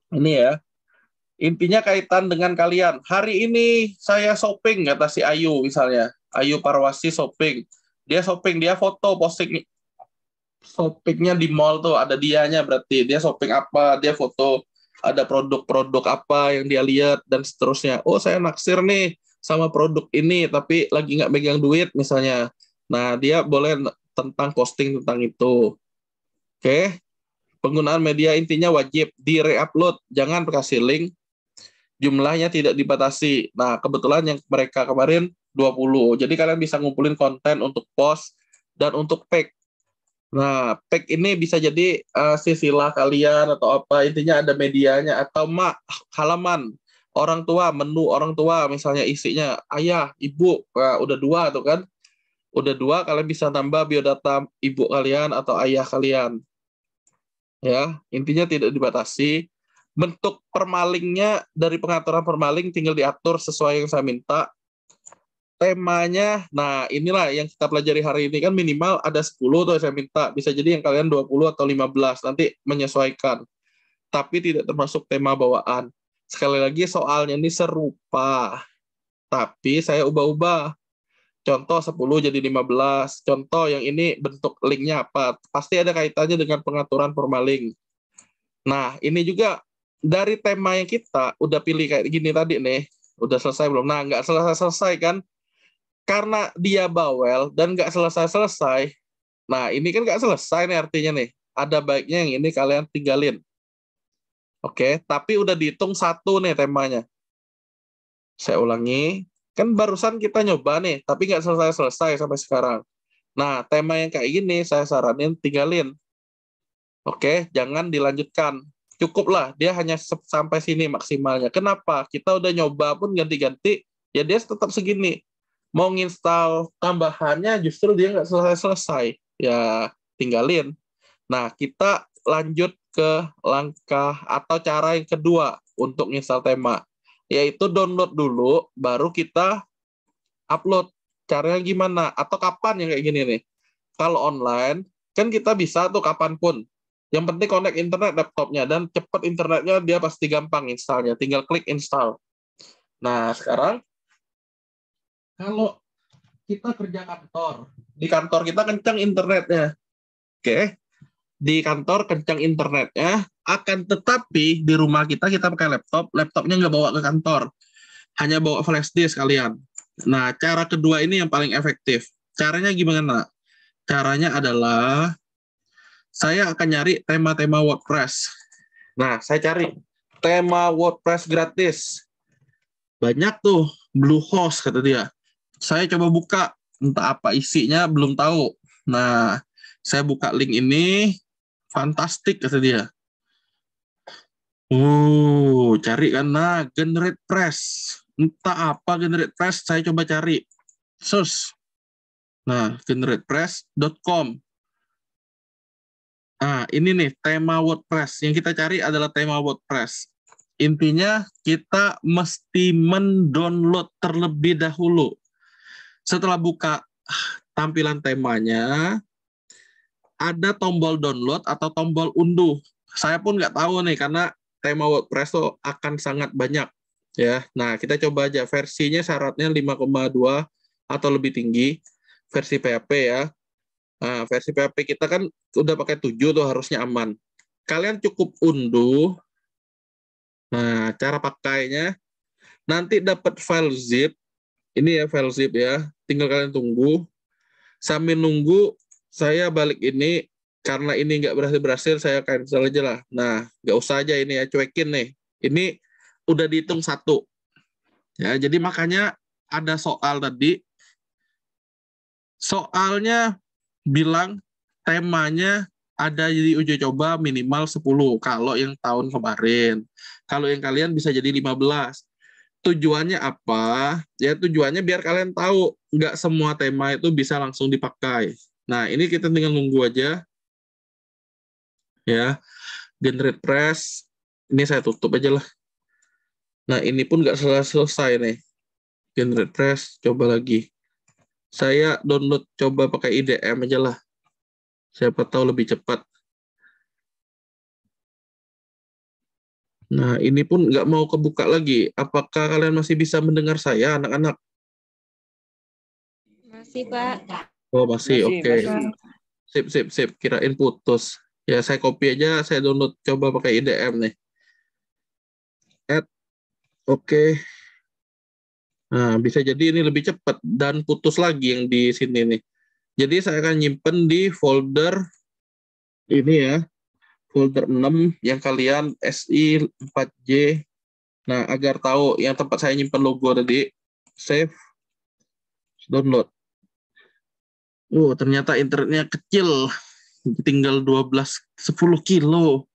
Ini ya. Intinya kaitan dengan kalian. Hari ini saya shopping, kata si Ayu misalnya. Ayu Parwasi shopping. Dia shopping, dia foto, posting shoppingnya di mall tuh, ada dianya berarti. Dia shopping apa, dia foto, ada produk-produk apa yang dia lihat, dan seterusnya. Oh, saya naksir nih sama produk ini, tapi lagi nggak megang duit misalnya. Nah, dia boleh tentang posting tentang itu. Oke. Penggunaan media intinya wajib di-re-upload, jangan kasih link. Jumlahnya tidak dibatasi. Nah, kebetulan yang mereka kemarin 20. Jadi kalian bisa ngumpulin konten untuk post dan untuk pack. Nah, pack ini bisa jadi silsilah kalian atau apa, intinya ada medianya, atau halaman orang tua, menu orang tua, misalnya isinya ayah, ibu, udah 2 tuh kan. Udah 2, kalian bisa tambah biodata ibu kalian atau ayah kalian. Ya, intinya tidak dibatasi. Bentuk permalingnya dari pengaturan permaling tinggal diatur sesuai yang saya minta. Temanya, nah inilah yang kita pelajari hari ini, kan minimal ada 10 tuh saya minta. Bisa jadi yang kalian 20 atau 15, nanti menyesuaikan. Tapi tidak termasuk tema bawaan. Sekali lagi soalnya ini serupa, tapi saya ubah-ubah. Contoh 10 jadi 15. Contoh yang ini bentuk linknya apa. Pasti ada kaitannya dengan pengaturan permaling. Nah, ini juga dari tema yang kita udah pilih kayak gini tadi nih. Udah selesai belum? Nah, nggak selesai-selesai kan? Karena dia bawel dan nggak selesai-selesai. Nah, ini kan nggak selesai nih artinya nih. Ada baiknya yang ini kalian tinggalin. Oke, tapi udah dihitung 1 nih temanya. Saya ulangi. Kan barusan kita nyoba nih, tapi nggak selesai-selesai sampai sekarang. Nah, tema yang kayak gini saya saranin tinggalin. Oke, jangan dilanjutkan. Cukuplah, dia hanya sampai sini maksimalnya. Kenapa? Kita udah nyoba pun ganti-ganti, ya dia tetap segini. Mau nginstal tambahannya justru dia nggak selesai-selesai. Ya, tinggalin. Nah, kita lanjut ke langkah atau cara yang kedua untuk nginstal tema, yaitu download dulu, baru kita upload. Caranya gimana? Atau kapan yang kayak gini nih? Kalau online, kan kita bisa tuh kapanpun. Yang penting connect internet laptopnya, dan cepat internetnya, dia pasti gampang installnya. Tinggal klik install. Nah, sekarang kalau kita kerja kantor, di kantor kita kencang internetnya. Oke, di kantor kencang internetnya, akan tetapi di rumah kita pakai laptop, laptopnya nggak bawa ke kantor. Hanya bawa flash disk kalian. Nah, cara kedua ini yang paling efektif. Caranya gimana? Caranya adalah saya akan nyari tema-tema WordPress. Nah, saya cari tema WordPress gratis. Banyak tuh, Bluehost kata dia. Saya coba buka, entah apa isinya, belum tahu. Nah, saya buka link ini, fantastik kata dia. Cari kan, nah, GeneratePress. Entah apa GeneratePress, saya coba cari. Search. Nah, generatepress.com. Nah, ini nih tema WordPress. Yang kita cari adalah tema WordPress. Intinya kita mesti mendownload terlebih dahulu. Setelah buka tampilan temanya, ada tombol download atau tombol unduh. Saya pun nggak tahu nih, karena tema WordPress tuh akan sangat banyak. Ya, nah kita coba aja. Versinya syaratnya 5,2 atau lebih tinggi. Versi PHP ya. Nah, versi PHP kita kan udah pakai 7 tuh, harusnya aman. Kalian cukup unduh. Nah, cara pakainya nanti dapat file zip. Ini ya file zip ya. Tinggal kalian tunggu. Sambil nunggu, saya balik ini. Karena ini nggak berhasil, saya cancel aja lah. Nah, nggak usah aja ini ya, cuekin nih. Ini udah dihitung 1. Ya, jadi makanya ada soal tadi. Soalnya bilang temanya ada di uji coba minimal 10 kalau yang tahun kemarin. Kalau yang kalian bisa jadi 15. Tujuannya apa? Ya tujuannya biar kalian tahu nggak semua tema itu bisa langsung dipakai. Nah, ini kita tinggal nunggu aja. Ya, generate press. Ini saya tutup aja lah. Nah, ini pun nggak selesai nih. Generate press, coba lagi. Saya download coba pakai IDM aja lah. Siapa tahu lebih cepat. Nah, ini pun nggak mau kebuka lagi. Apakah kalian masih bisa mendengar saya, anak-anak? Masih, Pak. Oh, masih. Oke. masih. Sip. Kirain putus. Ya, saya copy aja. Saya download coba pakai IDM nih. Add. Oke. Nah, bisa jadi ini lebih cepat dan putus lagi yang di sini nih. Jadi saya akan nyimpen di folder ini ya. Folder 6 yang kalian SI 4J. Nah, agar tahu yang tempat saya nyimpen logo tadi, save, download. Ternyata internetnya kecil. Tinggal 10 kilo.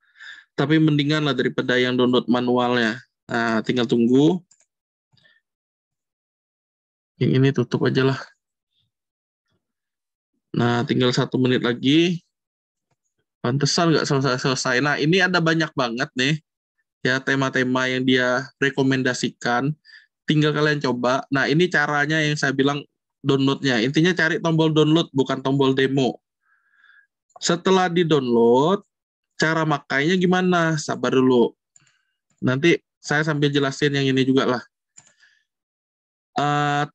Tapi mendingan lah daripada yang download manualnya. Nah, tinggal tunggu. Yang ini tutup aja lah. Nah, tinggal 1 menit lagi. Pantesan nggak selesai-selesai. Nah, ini ada banyak banget nih. Ya, tema-tema yang dia rekomendasikan. Tinggal kalian coba. Nah, ini caranya yang saya bilang downloadnya. Intinya cari tombol download, bukan tombol demo. Setelah di-download, cara makainya gimana? Sabar dulu. Nanti saya sambil jelasin yang ini juga lah.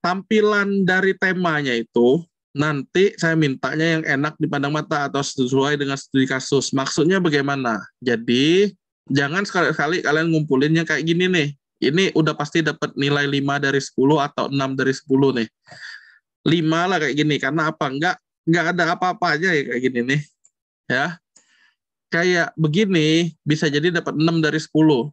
Tampilan dari temanya itu, nanti saya mintanya yang enak dipandang mata atau sesuai dengan studi kasus. Maksudnya bagaimana? Jadi, jangan sekali-kali kalian ngumpulinnya kayak gini nih. Ini udah pasti dapat nilai 5 dari 10 atau 6 dari 10 nih. 5 lah kayak gini. Karena apa? Nggak ada apa-apa aja ya kayak gini nih. Ya, kayak begini bisa jadi dapat 6 dari 10.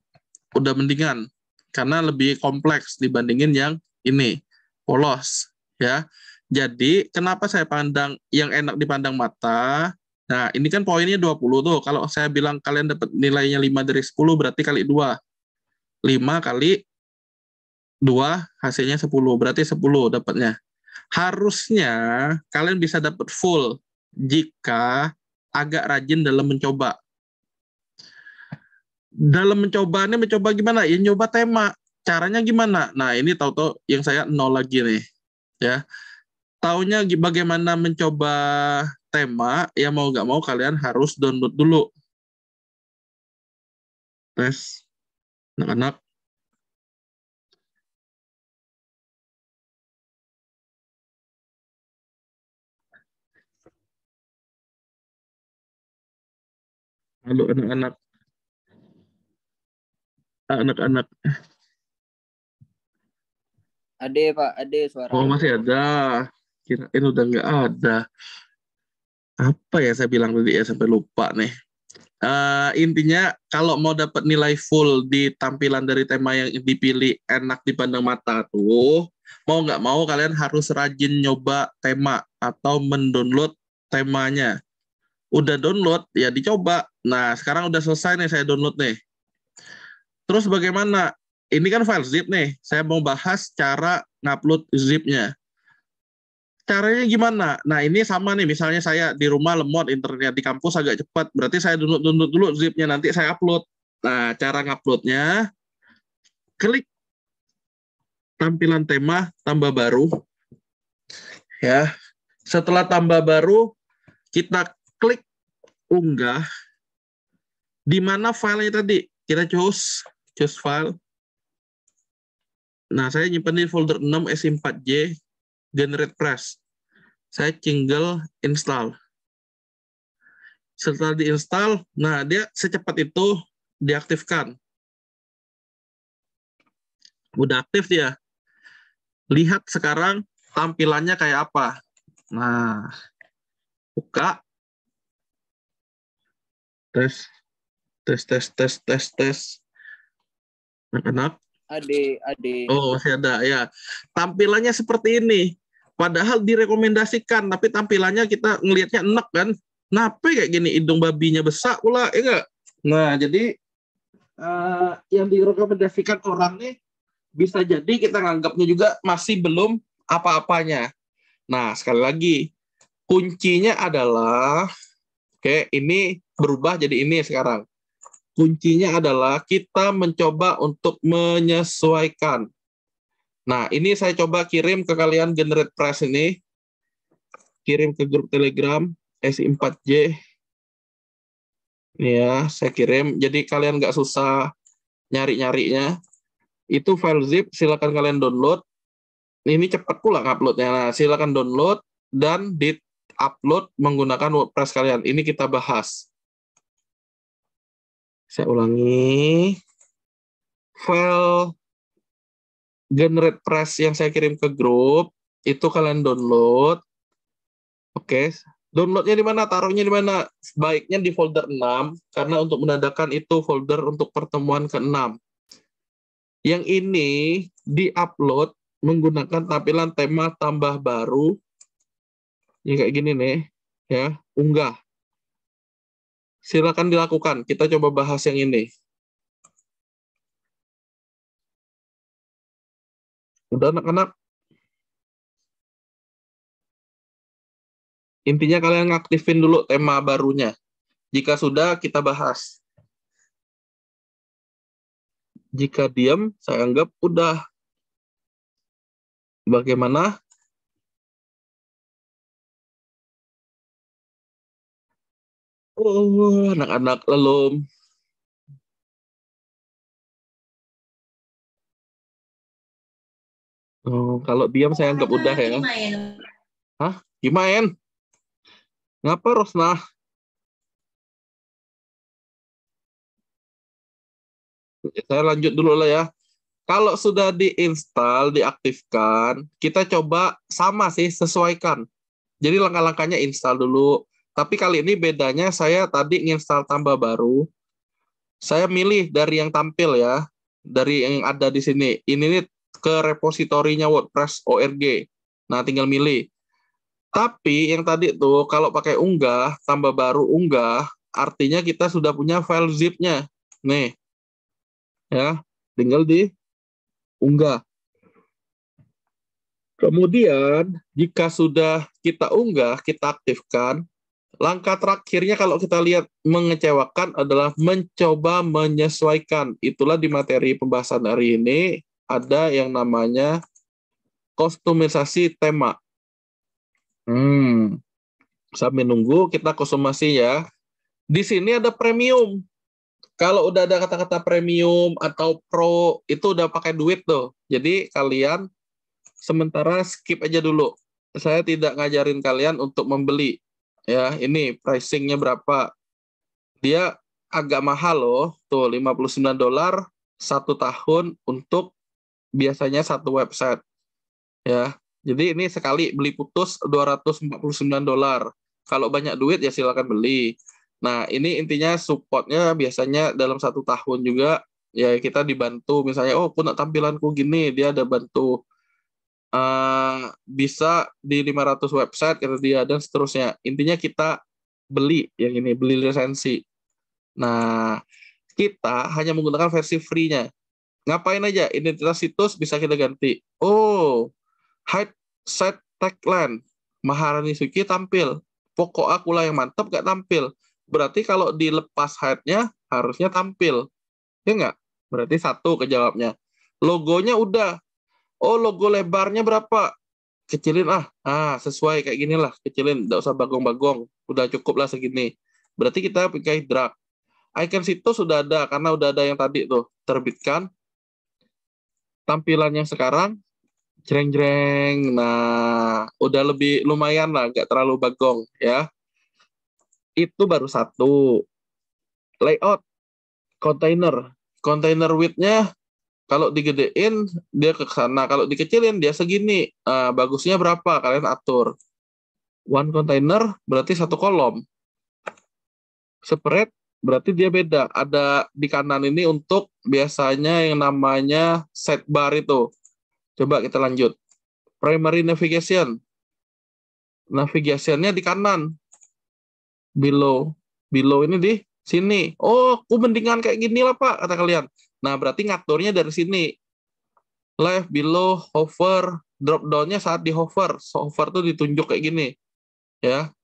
Udah mendingan. Karena lebih kompleks dibandingin yang ini. Polos. Ya. Jadi, kenapa saya pandang yang enak dipandang mata? Nah, ini kan poinnya 20 tuh. Kalau saya bilang kalian dapat nilainya 5 dari 10, berarti kali 2. 5 kali 2, hasilnya 10. Berarti 10 dapatnya. Harusnya kalian bisa dapat full jika agak rajin dalam mencoba. Dalam mencoba gimana? Ya nyoba tema. Caranya gimana? Nah, ini tahu-tahu yang saya 0 lagi nih. Ya. Taunya bagaimana mencoba tema, ya mau nggak mau kalian harus download dulu. Tes. Anak-anak. Halo anak-anak. Anak-anak. Ade Pak, ade suara. Oh, masih ada. Kirain udah nggak ada. Apa ya saya bilang tadi ya sampai lupa nih. Intinya kalau mau dapat nilai full di tampilan dari tema yang dipilih enak dipandang mata tuh, mau nggak mau kalian harus rajin nyoba tema atau mendownload temanya. Udah download ya dicoba. Nah, sekarang udah selesai nih saya download nih. Terus bagaimana? Ini kan file zip nih. Saya mau bahas cara ngupload zipnya. Caranya gimana? Nah, ini sama nih. Misalnya saya di rumah lemot, internet di kampus agak cepat. Berarti saya download dulu zipnya. Nanti saya upload. Nah, cara nguploadnya, klik tampilan tema, tambah baru. Ya. Setelah tambah baru, kita klik unggah. Di mana filenya tadi? Kita choose file. Nah, saya nyimpan di folder 6 SI4J, generate press. Saya tinggal install. Setelah diinstal, nah dia secepat itu diaktifkan. Udah aktif dia. lihat sekarang tampilannya kayak apa. Nah, buka. Tes. Anak-anak. Ade. Oh, masih ada ya. Tampilannya seperti ini. Padahal direkomendasikan, tapi tampilannya kita ngelihatnya enak kan. Kenapa kayak gini hidung babinya besar pula, ya enggak? Nah, jadi yang direkomendasikan orang nih bisa jadi kita nganggapnya juga masih belum apa-apanya. Nah, sekali lagi, kuncinya adalah, oke, ini berubah jadi ini sekarang. Kuncinya adalah kita mencoba untuk menyesuaikan. Nah, ini saya coba kirim ke kalian generate press ini. Kirim ke grup Telegram SI4J. Ini ya, saya kirim. Jadi kalian nggak susah nyari-nyarinya. Itu file zip, silakan kalian download. Ini cepat pula uploadnya. Nah, silakan download dan di-upload menggunakan WordPress kalian. Ini kita bahas. Saya ulangi. File generate press yang saya kirim ke grup, itu kalian download. Oke, downloadnya di mana? Taruhnya di mana? Sebaiknya di folder 6, karena untuk menandakan itu folder untuk pertemuan ke-6. Yang ini di-upload menggunakan tampilan tema tambah baru. Ini kayak gini nih, ya, unggah. Silakan dilakukan. Kita coba bahas yang ini. Udah anak-anak? Intinya kalian ngaktifin dulu tema barunya. Jika sudah, kita bahas. Jika diam, saya anggap udah. Bagaimana? Oh, anak-anak belum. Oh, kalau diam saya anggap udah ya. Hah? Gimana? Ngapa Rosna? Saya lanjut dulu lah ya. Kalau sudah diinstal, diaktifkan, kita coba sama sih, sesuaikan. Jadi langkah-langkahnya install dulu. Tapi kali ini bedanya saya tadi nginstal tambah baru. Saya milih dari yang tampil ya. Dari yang ada di sini. Ini nih ke repositorinya WordPress ORG. Nah, tinggal milih. Tapi yang tadi tuh kalau pakai unggah, tambah baru unggah, artinya kita sudah punya file zip-nya. Nih. Ya, tinggal diunggah. Kemudian, jika sudah kita unggah, kita aktifkan, langkah terakhirnya kalau kita lihat mengecewakan adalah mencoba menyesuaikan. Itulah di materi pembahasan hari ini, ada yang namanya kustomisasi tema. Sambil nunggu kita konsumasi ya. Di sini ada premium. Kalau udah ada kata-kata premium atau pro, itu udah pakai duit tuh. Jadi kalian sementara skip aja dulu. Saya tidak ngajarin kalian untuk membeli. Ya, ini pricingnya berapa. Dia agak mahal loh. Tuh, $59 1 tahun untuk biasanya satu website. Ya, jadi ini sekali beli putus $249. Kalau banyak duit ya silakan beli. Nah, ini intinya supportnya biasanya dalam 1 tahun juga ya kita dibantu. Misalnya, oh punya tampilanku gini, dia ada bantu bisa di 500 website kata dia dan seterusnya. Intinya kita beli yang ini, beli lisensi. Nah, kita hanya menggunakan versi free-nya. Ngapain aja? Identitas situs bisa kita ganti. Oh, hide set tagline Maharani Suki tampil. Pokok akulah yang mantap gak tampil. Berarti kalau dilepas hide-nya harusnya tampil. Ya enggak? Berarti 1 kejawabnya. Logonya udah. Oh, logo lebarnya berapa? Kecilin sesuai kayak gini lah. Kecilin, enggak usah bagong-bagong. Udah cukup lah segini. Berarti kita pakai drag. Icon situs sudah ada karena udah ada yang tadi tuh terbitkan. Tampilannya sekarang jreng-jreng. Nah, udah lebih lumayan lah, nggak terlalu bagong ya. Itu baru 1. Layout container width-nya Kalau digedein dia ke sana, kalau dikecilin dia segini. Bagusnya berapa? Kalian atur. One container berarti 1 kolom. Spread berarti dia beda. Ada di kanan ini untuk biasanya yang namanya sidebar itu. Coba kita lanjut. Primary navigation. Navigasinya di kanan. Below ini di sini. Oh, aku mendingan kayak gini lah Pak, kata kalian. Nah, berarti ngaturnya dari sini. Left, below, hover, drop down-nya saat di hover. So, hover tuh ditunjuk kayak gini. Ya.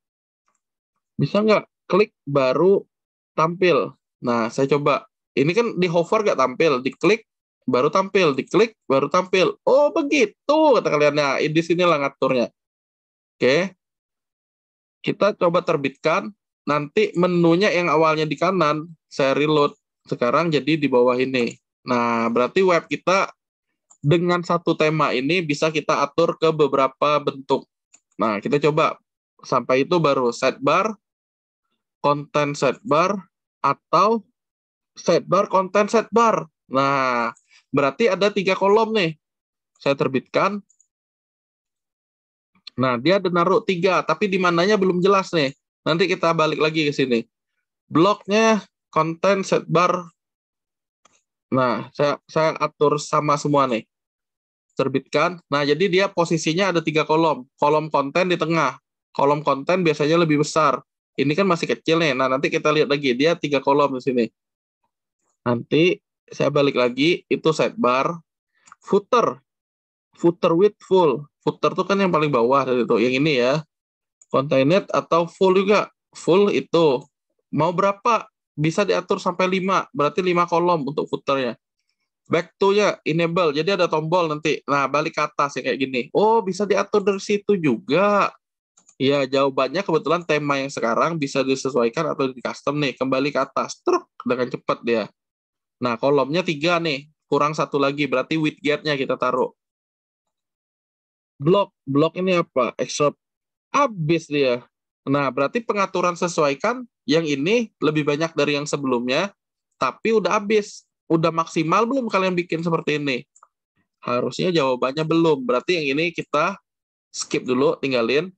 Bisa nggak? Klik baru tampil. Nah, saya coba. Ini kan di hover nggak tampil. Diklik baru tampil. Diklik baru tampil. Oh, begitu kata kalian. Nah, di sinilah ngaturnya. Oke. Kita coba terbitkan. Nanti menunya yang awalnya di kanan, saya reload. Sekarang jadi di bawah ini. Nah, berarti web kita dengan satu tema ini bisa kita atur ke beberapa bentuk. Nah, kita coba. Sampai itu baru sidebar, content sidebar, atau sidebar, content sidebar. Nah, berarti ada 3 kolom nih. Saya terbitkan. Nah, dia ada naruh 3, tapi di mananya belum jelas nih. Nanti kita balik lagi ke sini. Bloknya content sidebar. Nah, saya atur sama semua nih. Terbitkan. Nah, jadi dia posisinya ada 3 kolom. Kolom konten di tengah. Kolom konten biasanya lebih besar. Ini kan masih kecil nih. Nah, nanti kita lihat lagi. Dia 3 kolom di sini. Nanti saya balik lagi. Itu sidebar. Footer. Footer with full. Footer tuh kan yang paling bawah. Yang ini ya. Contained atau full juga. Full itu. Mau berapa? Bisa diatur sampai 5. Berarti 5 kolom untuk footernya. Back to-nya enable. Jadi ada tombol nanti. Nah, balik ke atas ya kayak gini. Oh, bisa diatur dari situ juga. Ya, jawabannya kebetulan tema yang sekarang bisa disesuaikan atau di custom nih. Kembali ke atas. Truk, dengan cepat dia. Nah, kolomnya 3 nih. Kurang 1 lagi. Berarti widget-nya kita taruh. Blok. Blok ini apa? Excerpt. Habis dia. Nah, berarti pengaturan sesuaikan yang ini lebih banyak dari yang sebelumnya, tapi udah habis. Udah maksimal belum kalian bikin seperti ini? Harusnya jawabannya belum. Berarti yang ini kita skip dulu, tinggalin.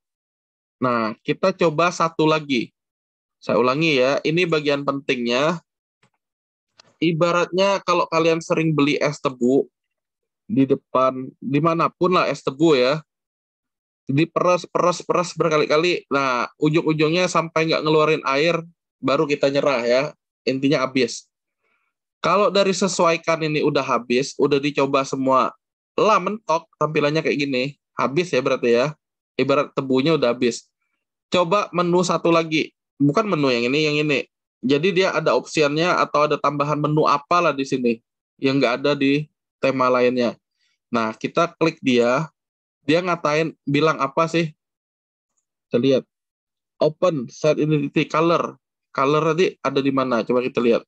Nah, kita coba satu lagi. Saya ulangi ya, ini bagian pentingnya. Ibaratnya kalau kalian sering beli es tebu, di depan, dimanapun lah es tebu ya, diperas berkali-kali. Nah, ujung-ujungnya sampai nggak ngeluarin air, baru kita nyerah ya. Intinya habis. Kalau dari sesuaikan ini udah habis, udah dicoba semua, lah mentok, tampilannya kayak gini. Habis ya berarti ya. Ibarat tebunya udah habis. Coba menu satu lagi. Bukan menu yang ini. Jadi dia ada optionnya atau ada tambahan menu apalah di sini. Yang nggak ada di tema lainnya. Nah, kita klik dia. Dia ngatain, bilang apa sih? Kita lihat. Open, set identity, color. Color tadi ada di mana? Coba kita lihat.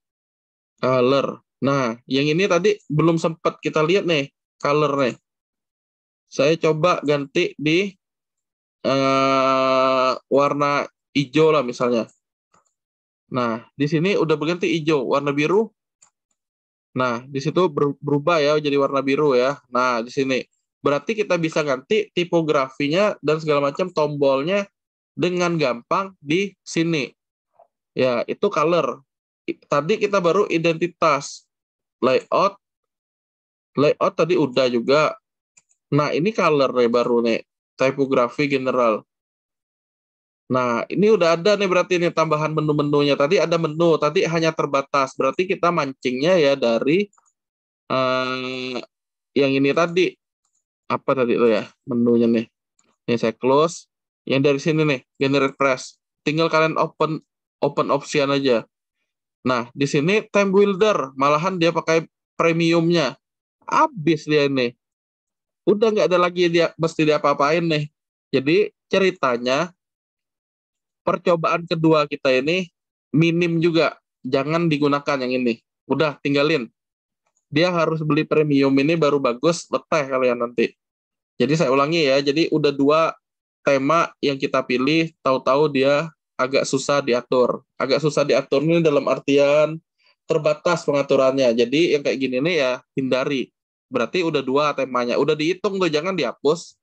Color. Nah, yang ini tadi belum sempat kita lihat nih. Color nih. Saya coba ganti di warna hijau lah misalnya. Nah, di sini udah berganti hijau. Warna biru. Nah, di situ berubah ya jadi warna biru ya. Nah, di sini. Berarti kita bisa ganti tipografinya dan segala macam tombolnya dengan gampang di sini. Ya, itu color. Tadi kita baru identitas. Layout. Layout tadi udah juga. Nah, ini color nih baru nih. Tipografi general. Nah, ini udah ada nih berarti nih tambahan menu-menunya. Tadi ada menu, tadi hanya terbatas. Berarti kita mancingnya ya dari yang ini tadi. Apa tadi itu ya menunya nih. Ini saya close. Yang dari sini nih, generate press. Tinggal kalian open option aja. Nah, di sini time builder, malahan dia pakai premiumnya. Habis dia ini. Udah nggak ada lagi dia mesti diapa-apain nih. Jadi ceritanya percobaan kedua kita ini minim juga. Jangan digunakan yang ini. Udah tinggalin. Dia harus beli premium ini baru bagus, leteh kalian nanti. Jadi saya ulangi ya, jadi udah 2 tema yang kita pilih, tahu-tahu dia agak susah diatur. Agak susah diatur ini dalam artian terbatas pengaturannya. Jadi yang kayak gini nih ya hindari. Berarti udah 2 temanya. Udah dihitung tuh, jangan dihapus.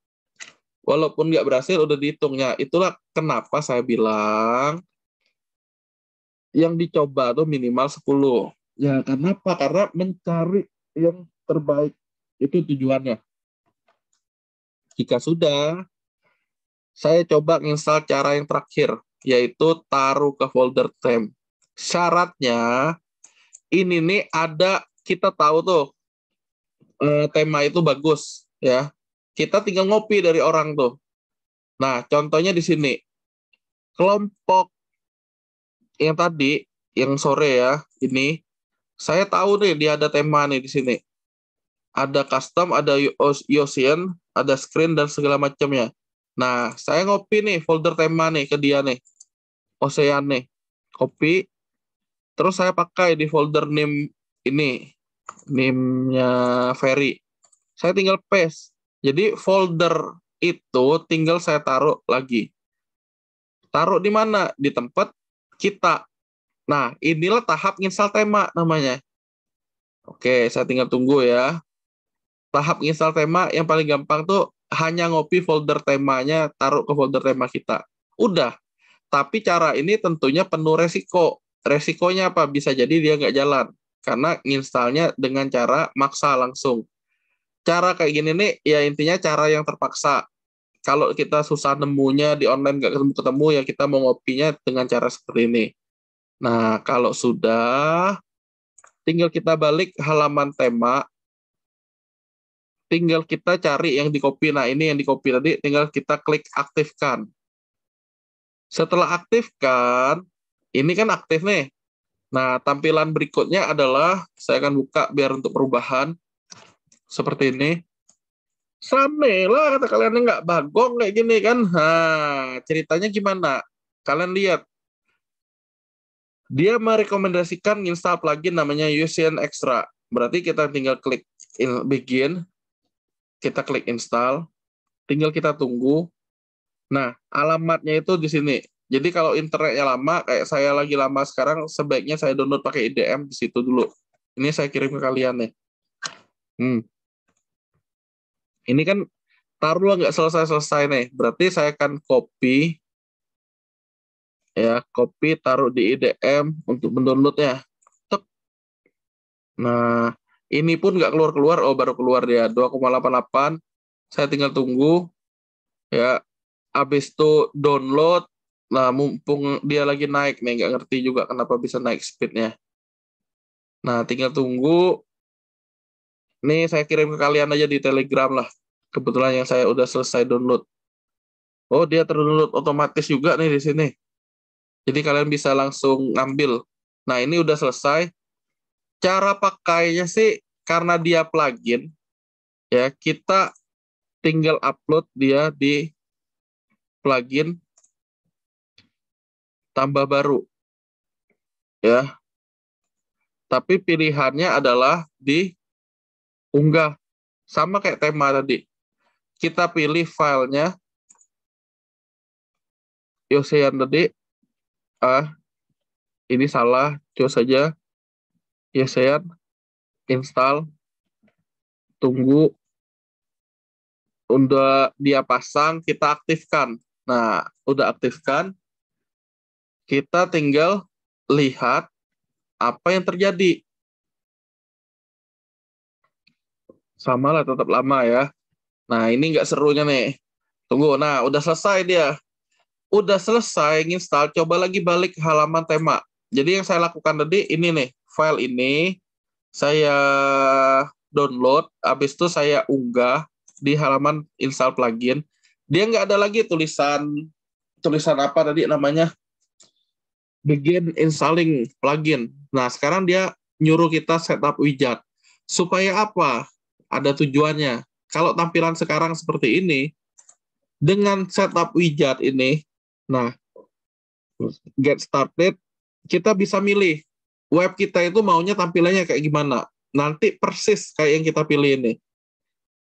Walaupun nggak berhasil, udah dihitungnya. Itulah kenapa saya bilang yang dicoba tuh minimal 10. Ya, kenapa? Karena mencari yang terbaik. Itu tujuannya. Jika sudah, saya coba install cara yang terakhir, yaitu taruh ke folder temp. Syaratnya, ini nih ada, kita tahu tuh, tema itu bagus, ya. Kita tinggal ngopi dari orang tuh. Nah, contohnya di sini. Kelompok yang tadi, yang sore ya, ini, saya tahu nih, dia ada tema nih di sini. Ada custom, ada Ocean, ada screen, dan segala macamnya. Nah, saya ngopi nih, folder tema nih ke dia nih. Ocean nih. Copy. Terus saya pakai di folder name ini. Name-nya Ferry. Saya tinggal paste. Jadi folder itu tinggal saya taruh lagi. Taruh di mana? Di tempat kita. Nah, inilah tahap install tema namanya. Oke, saya tinggal tunggu ya. Tahap install tema yang paling gampang tuh hanya ngopi folder temanya, taruh ke folder tema kita. Udah. Tapi cara ini tentunya penuh resiko. Resikonya apa? Bisa jadi dia nggak jalan. Karena nginstalnya dengan cara maksa langsung. Cara kayak gini nih, ya intinya cara yang terpaksa. Kalau kita susah nemunya di online nggak ketemu-ketemu, ya kita mau ngopinya dengan cara seperti ini. Nah, kalau sudah, tinggal kita balik halaman tema, tinggal kita cari yang di copy. Nah, ini yang di copy tadi, tinggal kita klik aktifkan. Setelah aktifkan, ini kan aktif nih. Nah, tampilan berikutnya adalah, saya akan buka biar untuk perubahan. Seperti ini. Rame lah, kata kalian nggak bagong kayak gini kan. Nah, ceritanya gimana? Kalian lihat. Dia merekomendasikan install plugin namanya Ocean Extra. Berarti kita tinggal klik begin. Kita klik install. Tinggal kita tunggu. Nah, alamatnya itu di sini. Jadi kalau internetnya lama, kayak saya lagi lama sekarang, sebaiknya saya download pakai IDM di situ dulu. Ini saya kirim ke kalian nih. Ini kan taruhlah nggak selesai-selesai nih. Berarti saya akan copy, ya, copy taruh di IDM untuk mendownloadnya. Nah, ini pun nggak keluar-keluar. Oh, baru keluar dia 2,88. Saya tinggal tunggu, ya. Habis itu download. Nah, mumpung dia lagi naik nih, nggak ngerti juga kenapa bisa naik speednya. Nah, tinggal tunggu. Nih, saya kirim ke kalian aja di Telegram lah. Kebetulan yang saya udah selesai download. Oh, dia terdownload otomatis juga nih di sini. Jadi kalian bisa langsung ngambil. Nah, ini udah selesai. Cara pakainya sih, karena dia plugin, ya, kita tinggal upload dia di plugin tambah baru, ya. Tapi pilihannya adalah di unggah, sama kayak tema tadi. Kita pilih filenya, Ocean tadi. Ini salah, coba saja. Ocean, install, tunggu. Udah dia pasang, kita aktifkan. Nah, udah aktifkan, kita tinggal lihat apa yang terjadi. Sama lah, tetap lama ya. Nah, ini nggak serunya nih. Tunggu, nah udah selesai dia. Udah selesai install, coba lagi balik ke halaman tema. Jadi yang saya lakukan tadi, ini nih, file ini, saya download, habis itu saya unggah di halaman install plugin. Dia nggak ada lagi tulisan apa tadi namanya, begin installing plugin. Nah, sekarang dia nyuruh kita setup widget. Supaya apa? Ada tujuannya. Kalau tampilan sekarang seperti ini, dengan setup widget ini, nah, get started, kita bisa milih web kita itu maunya tampilannya kayak gimana. Nanti persis kayak yang kita pilih ini.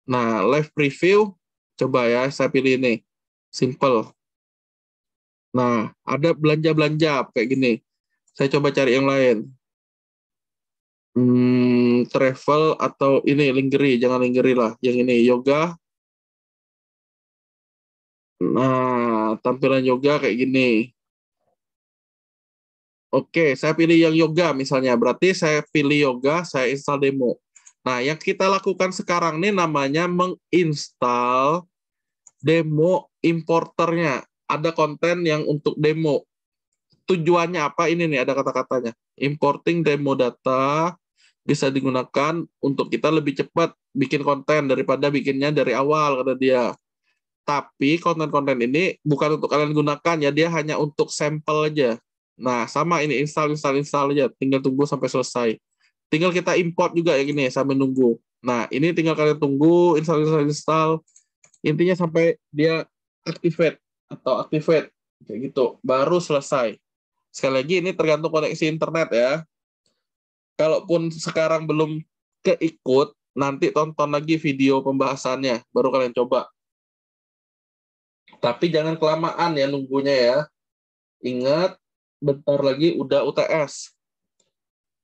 Nah, live preview, coba ya, saya pilih ini. Simple. Nah, ada belanja-belanja kayak gini. Saya coba cari yang lain. Travel atau ini lingerie, jangan lingerie lah. Yang ini yoga. Nah, tampilan yoga kayak gini. Oke, saya pilih yang yoga misalnya. Berarti saya pilih yoga, saya install demo. Nah, yang kita lakukan sekarang ini namanya menginstal demo importernya. Ada konten yang untuk demo. Tujuannya apa? Ini nih, ada kata-katanya. Importing demo data bisa digunakan untuk kita lebih cepat bikin konten daripada bikinnya dari awal, kata dia. Tapi konten-konten ini bukan untuk kalian gunakan ya, dia hanya untuk sampel aja. Nah, sama ini install aja, tinggal tunggu sampai selesai. Tinggal kita import juga ya gini sambil nunggu. Nah, ini tinggal kalian tunggu install. Intinya sampai dia activate kayak gitu, baru selesai. Sekali lagi ini tergantung koneksi internet ya. Kalaupun sekarang belum keikut, nanti tonton lagi video pembahasannya, baru kalian coba. Tapi jangan kelamaan ya nunggunya ya. Ingat, bentar lagi udah UTS.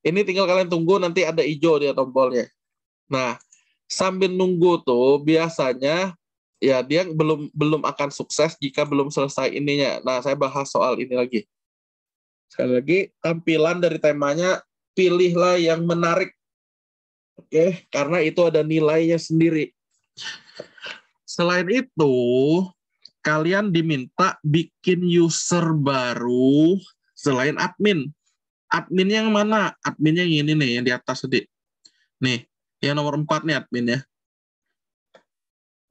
Ini tinggal kalian tunggu, nanti ada hijau dia tombolnya. Nah, sambil nunggu tuh biasanya ya dia belum akan sukses jika belum selesai ininya. Nah, saya bahas soal ini lagi. Sekali lagi, tampilan dari temanya, pilihlah yang menarik. Oke, karena itu ada nilainya sendiri. Selain itu, kalian diminta bikin user baru selain admin. Admin yang mana? Admin yang ini nih, yang di atas tadi. Nih, yang nomor 4 nih adminnya.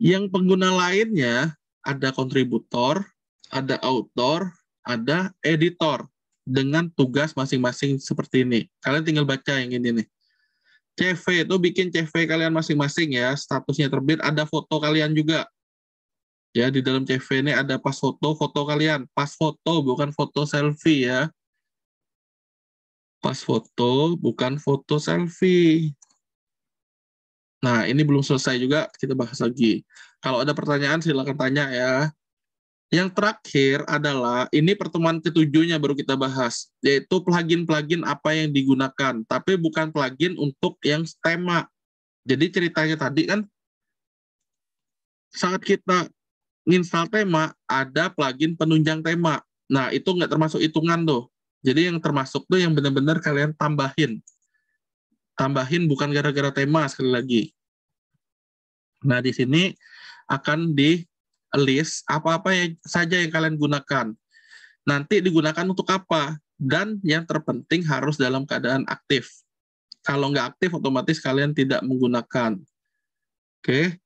Yang pengguna lainnya ada kontributor, ada author, ada editor dengan tugas masing-masing seperti ini. Kalian tinggal baca yang ini nih. CV itu bikin CV kalian masing-masing ya, statusnya terbit, ada foto kalian juga. Ya, di dalam CV ini ada pas foto kalian. Pas foto, bukan foto selfie ya. Pas foto, bukan foto selfie. Nah, ini belum selesai juga, kita bahas lagi. Kalau ada pertanyaan, silakan tanya ya. Yang terakhir adalah, ini pertemuan ketujuhnya baru kita bahas, yaitu plugin-plugin apa yang digunakan, tapi bukan plugin untuk yang tema. Jadi ceritanya tadi kan, saat kita install tema, ada plugin penunjang tema. Nah, itu nggak termasuk hitungan tuh. Jadi yang termasuk tuh yang benar-benar kalian tambahin. Tambahin bukan gara-gara tema, sekali lagi. Nah, di sini akan di list apa-apa saja yang kalian gunakan. Nanti digunakan untuk apa? Dan yang terpenting harus dalam keadaan aktif. Kalau nggak aktif, otomatis kalian tidak menggunakan. Oke,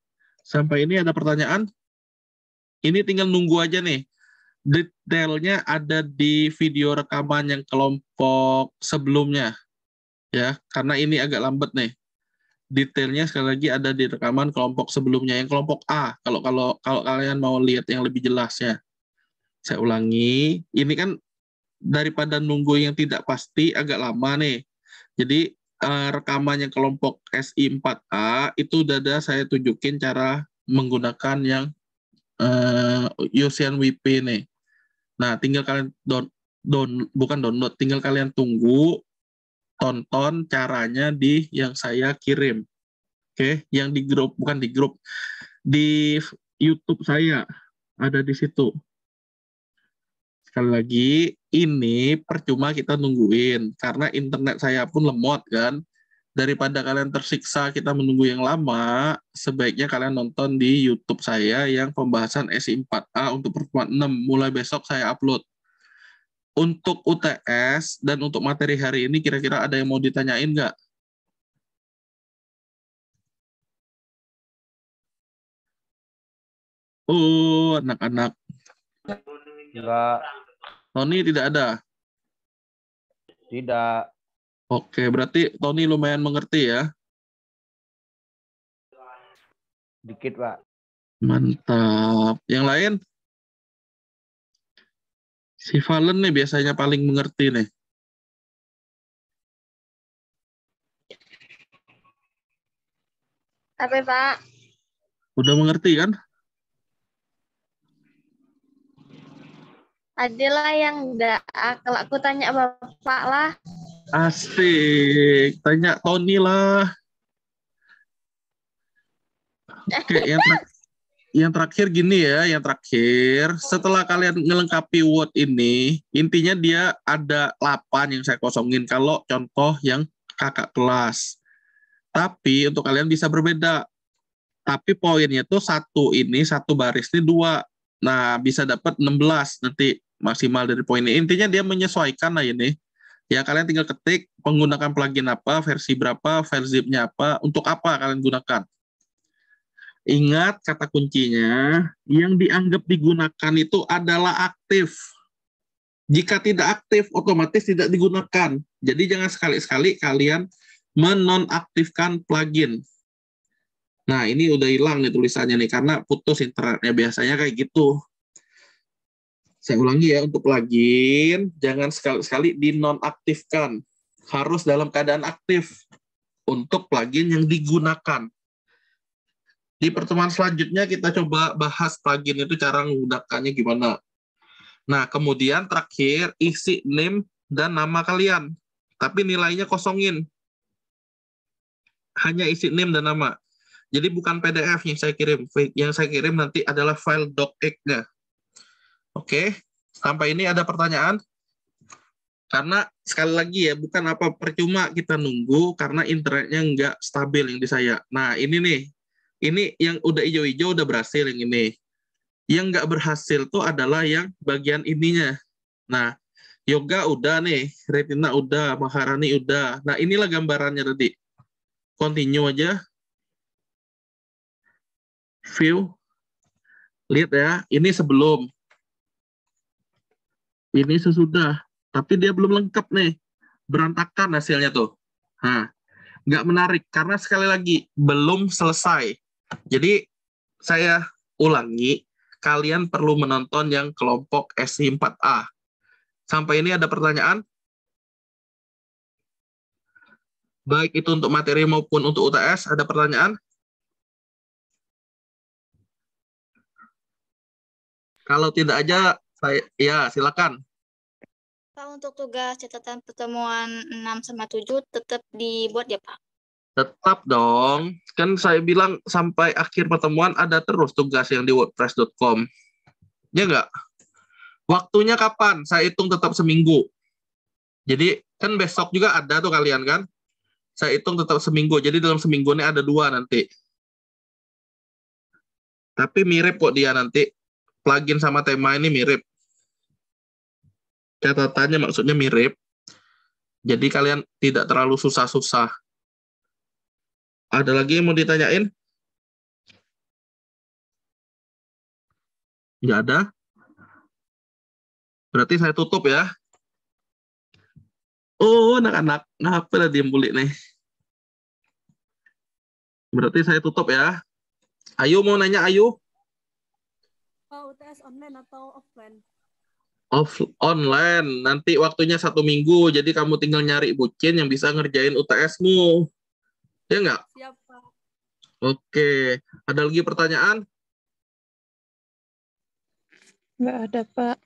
sampai ini ada pertanyaan? Ini tinggal nunggu aja nih. Detailnya ada di video rekaman yang kelompok sebelumnya. Ya, karena ini agak lambat nih. Detailnya sekali lagi ada di rekaman kelompok sebelumnya, yang kelompok A. Kalau kalian mau lihat yang lebih jelasnya, saya ulangi. Ini kan daripada nunggu yang tidak pasti agak lama nih. Jadi rekaman yang kelompok SI4A itu udah ada saya tunjukin cara menggunakan yang Ocean WP nih. Nah, tinggal kalian bukan download, tinggal kalian tunggu, tonton caranya di yang saya kirim. Oke, yang di grup, bukan di grup, di YouTube saya, ada di situ. Sekali lagi, ini percuma kita nungguin, karena internet saya pun lemot kan. Daripada kalian tersiksa kita menunggu yang lama, sebaiknya kalian nonton di YouTube saya yang pembahasan SI4A untuk pertemuan 6. Mulai besok saya upload. Untuk UTS dan untuk materi hari ini, kira-kira ada yang mau ditanyain nggak? Oh, anak-anak. Enggak. Tony tidak ada? Tidak. Oke, berarti Tony lumayan mengerti ya? Dikit, Pak. Mantap. Yang lain? Si Valen nih biasanya paling mengerti nih. Apa Pak? Udah mengerti kan? Adalah yang enggak, kalau aku tanya Bapak lah. Asik. Tanya Tony lah. Oke, yang terakhir gini ya, yang terakhir. Setelah kalian ngelengkapi Word ini, intinya dia ada 8 yang saya kosongin kalau contoh yang kakak kelas. Tapi untuk kalian bisa berbeda. Tapi poinnya tuh satu baris ini 2. Nah, bisa dapat 16 nanti maksimal dari poin ini. Intinya dia menyesuaikan lah ini. Ya, kalian tinggal ketik menggunakan plugin apa, versi berapa, file zip-nya apa, untuk apa kalian gunakan. Ingat kata kuncinya, yang dianggap digunakan itu adalah aktif. Jika tidak aktif, otomatis tidak digunakan. Jadi jangan sekali-sekali kalian menonaktifkan plugin. Nah, ini udah hilang nih tulisannya nih, karena putus internetnya, biasanya kayak gitu. Saya ulangi ya, untuk plugin, jangan sekali-sekali dinonaktifkan. Harus dalam keadaan aktif untuk plugin yang digunakan. Di pertemuan selanjutnya kita coba bahas plugin itu cara menggunakannya gimana. Nah, kemudian terakhir isi name dan nama kalian. Tapi nilainya kosongin. Hanya isi name dan nama. Jadi bukan PDF yang saya kirim. Yang saya kirim nanti adalah file docx-nya. Oke, sampai ini ada pertanyaan? Karena sekali lagi ya, bukan apa percuma kita nunggu karena internetnya nggak stabil yang di saya. Nah, ini nih. Ini yang udah hijau-hijau udah berhasil yang ini. Yang nggak berhasil tuh adalah yang bagian ininya. Nah, Yoga udah nih, Retina udah, Maharani udah. Nah, inilah gambarannya tadi. Continue aja. View. Lihat ya, ini sebelum. Ini sesudah. Tapi dia belum lengkap nih. Berantakan hasilnya tuh. Nah, nggak menarik. Karena sekali lagi, belum selesai. Jadi saya ulangi, kalian perlu menonton yang kelompok SI4A. Sampai ini ada pertanyaan? Baik itu untuk materi maupun untuk UTS, ada pertanyaan? Kalau tidak aja, ya silakan. Pak, untuk tugas catatan pertemuan 6 sama 7 tetap dibuat ya, Pak? Tetap dong, kan saya bilang sampai akhir pertemuan ada terus tugas yang di wordpress.com. Ya nggak? Waktunya kapan? Saya hitung tetap seminggu. Jadi kan besok juga ada tuh kalian kan? Saya hitung tetap seminggu, jadi dalam seminggu ini ada 2 nanti. Tapi mirip kok dia nanti. Plugin sama tema ini mirip. Catatannya maksudnya mirip. Jadi kalian tidak terlalu susah-susah. Ada lagi yang mau ditanyain? Nggak ada? Berarti saya tutup ya. Oh, anak-anak. Ngapa lah diem bulik nih? Berarti saya tutup ya. Ayu mau nanya, Ayu? UTS online atau offline? Online. Nanti waktunya 1 minggu. Jadi kamu tinggal nyari bucin yang bisa ngerjain UTS-mu. Ya nggak? Siap, Pak. Oke. Ada lagi pertanyaan? Nggak ada, Pak.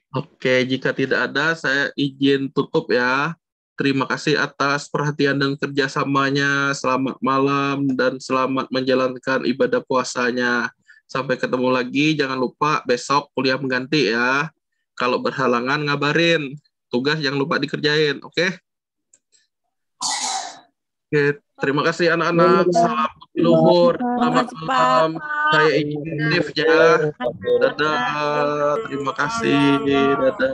Oke, jika tidak ada, saya izin tutup ya. Terima kasih atas perhatian dan kerjasamanya. Selamat malam dan selamat menjalankan ibadah puasanya. Sampai ketemu lagi. Jangan lupa besok kuliah mengganti ya. Kalau berhalangan ngabarin. Tugas jangan lupa dikerjain, oke? Oke, terima kasih anak-anak. Salam luhur. Selamat malam. Saya izin ya. Dadah. Terima kasih. Dadah.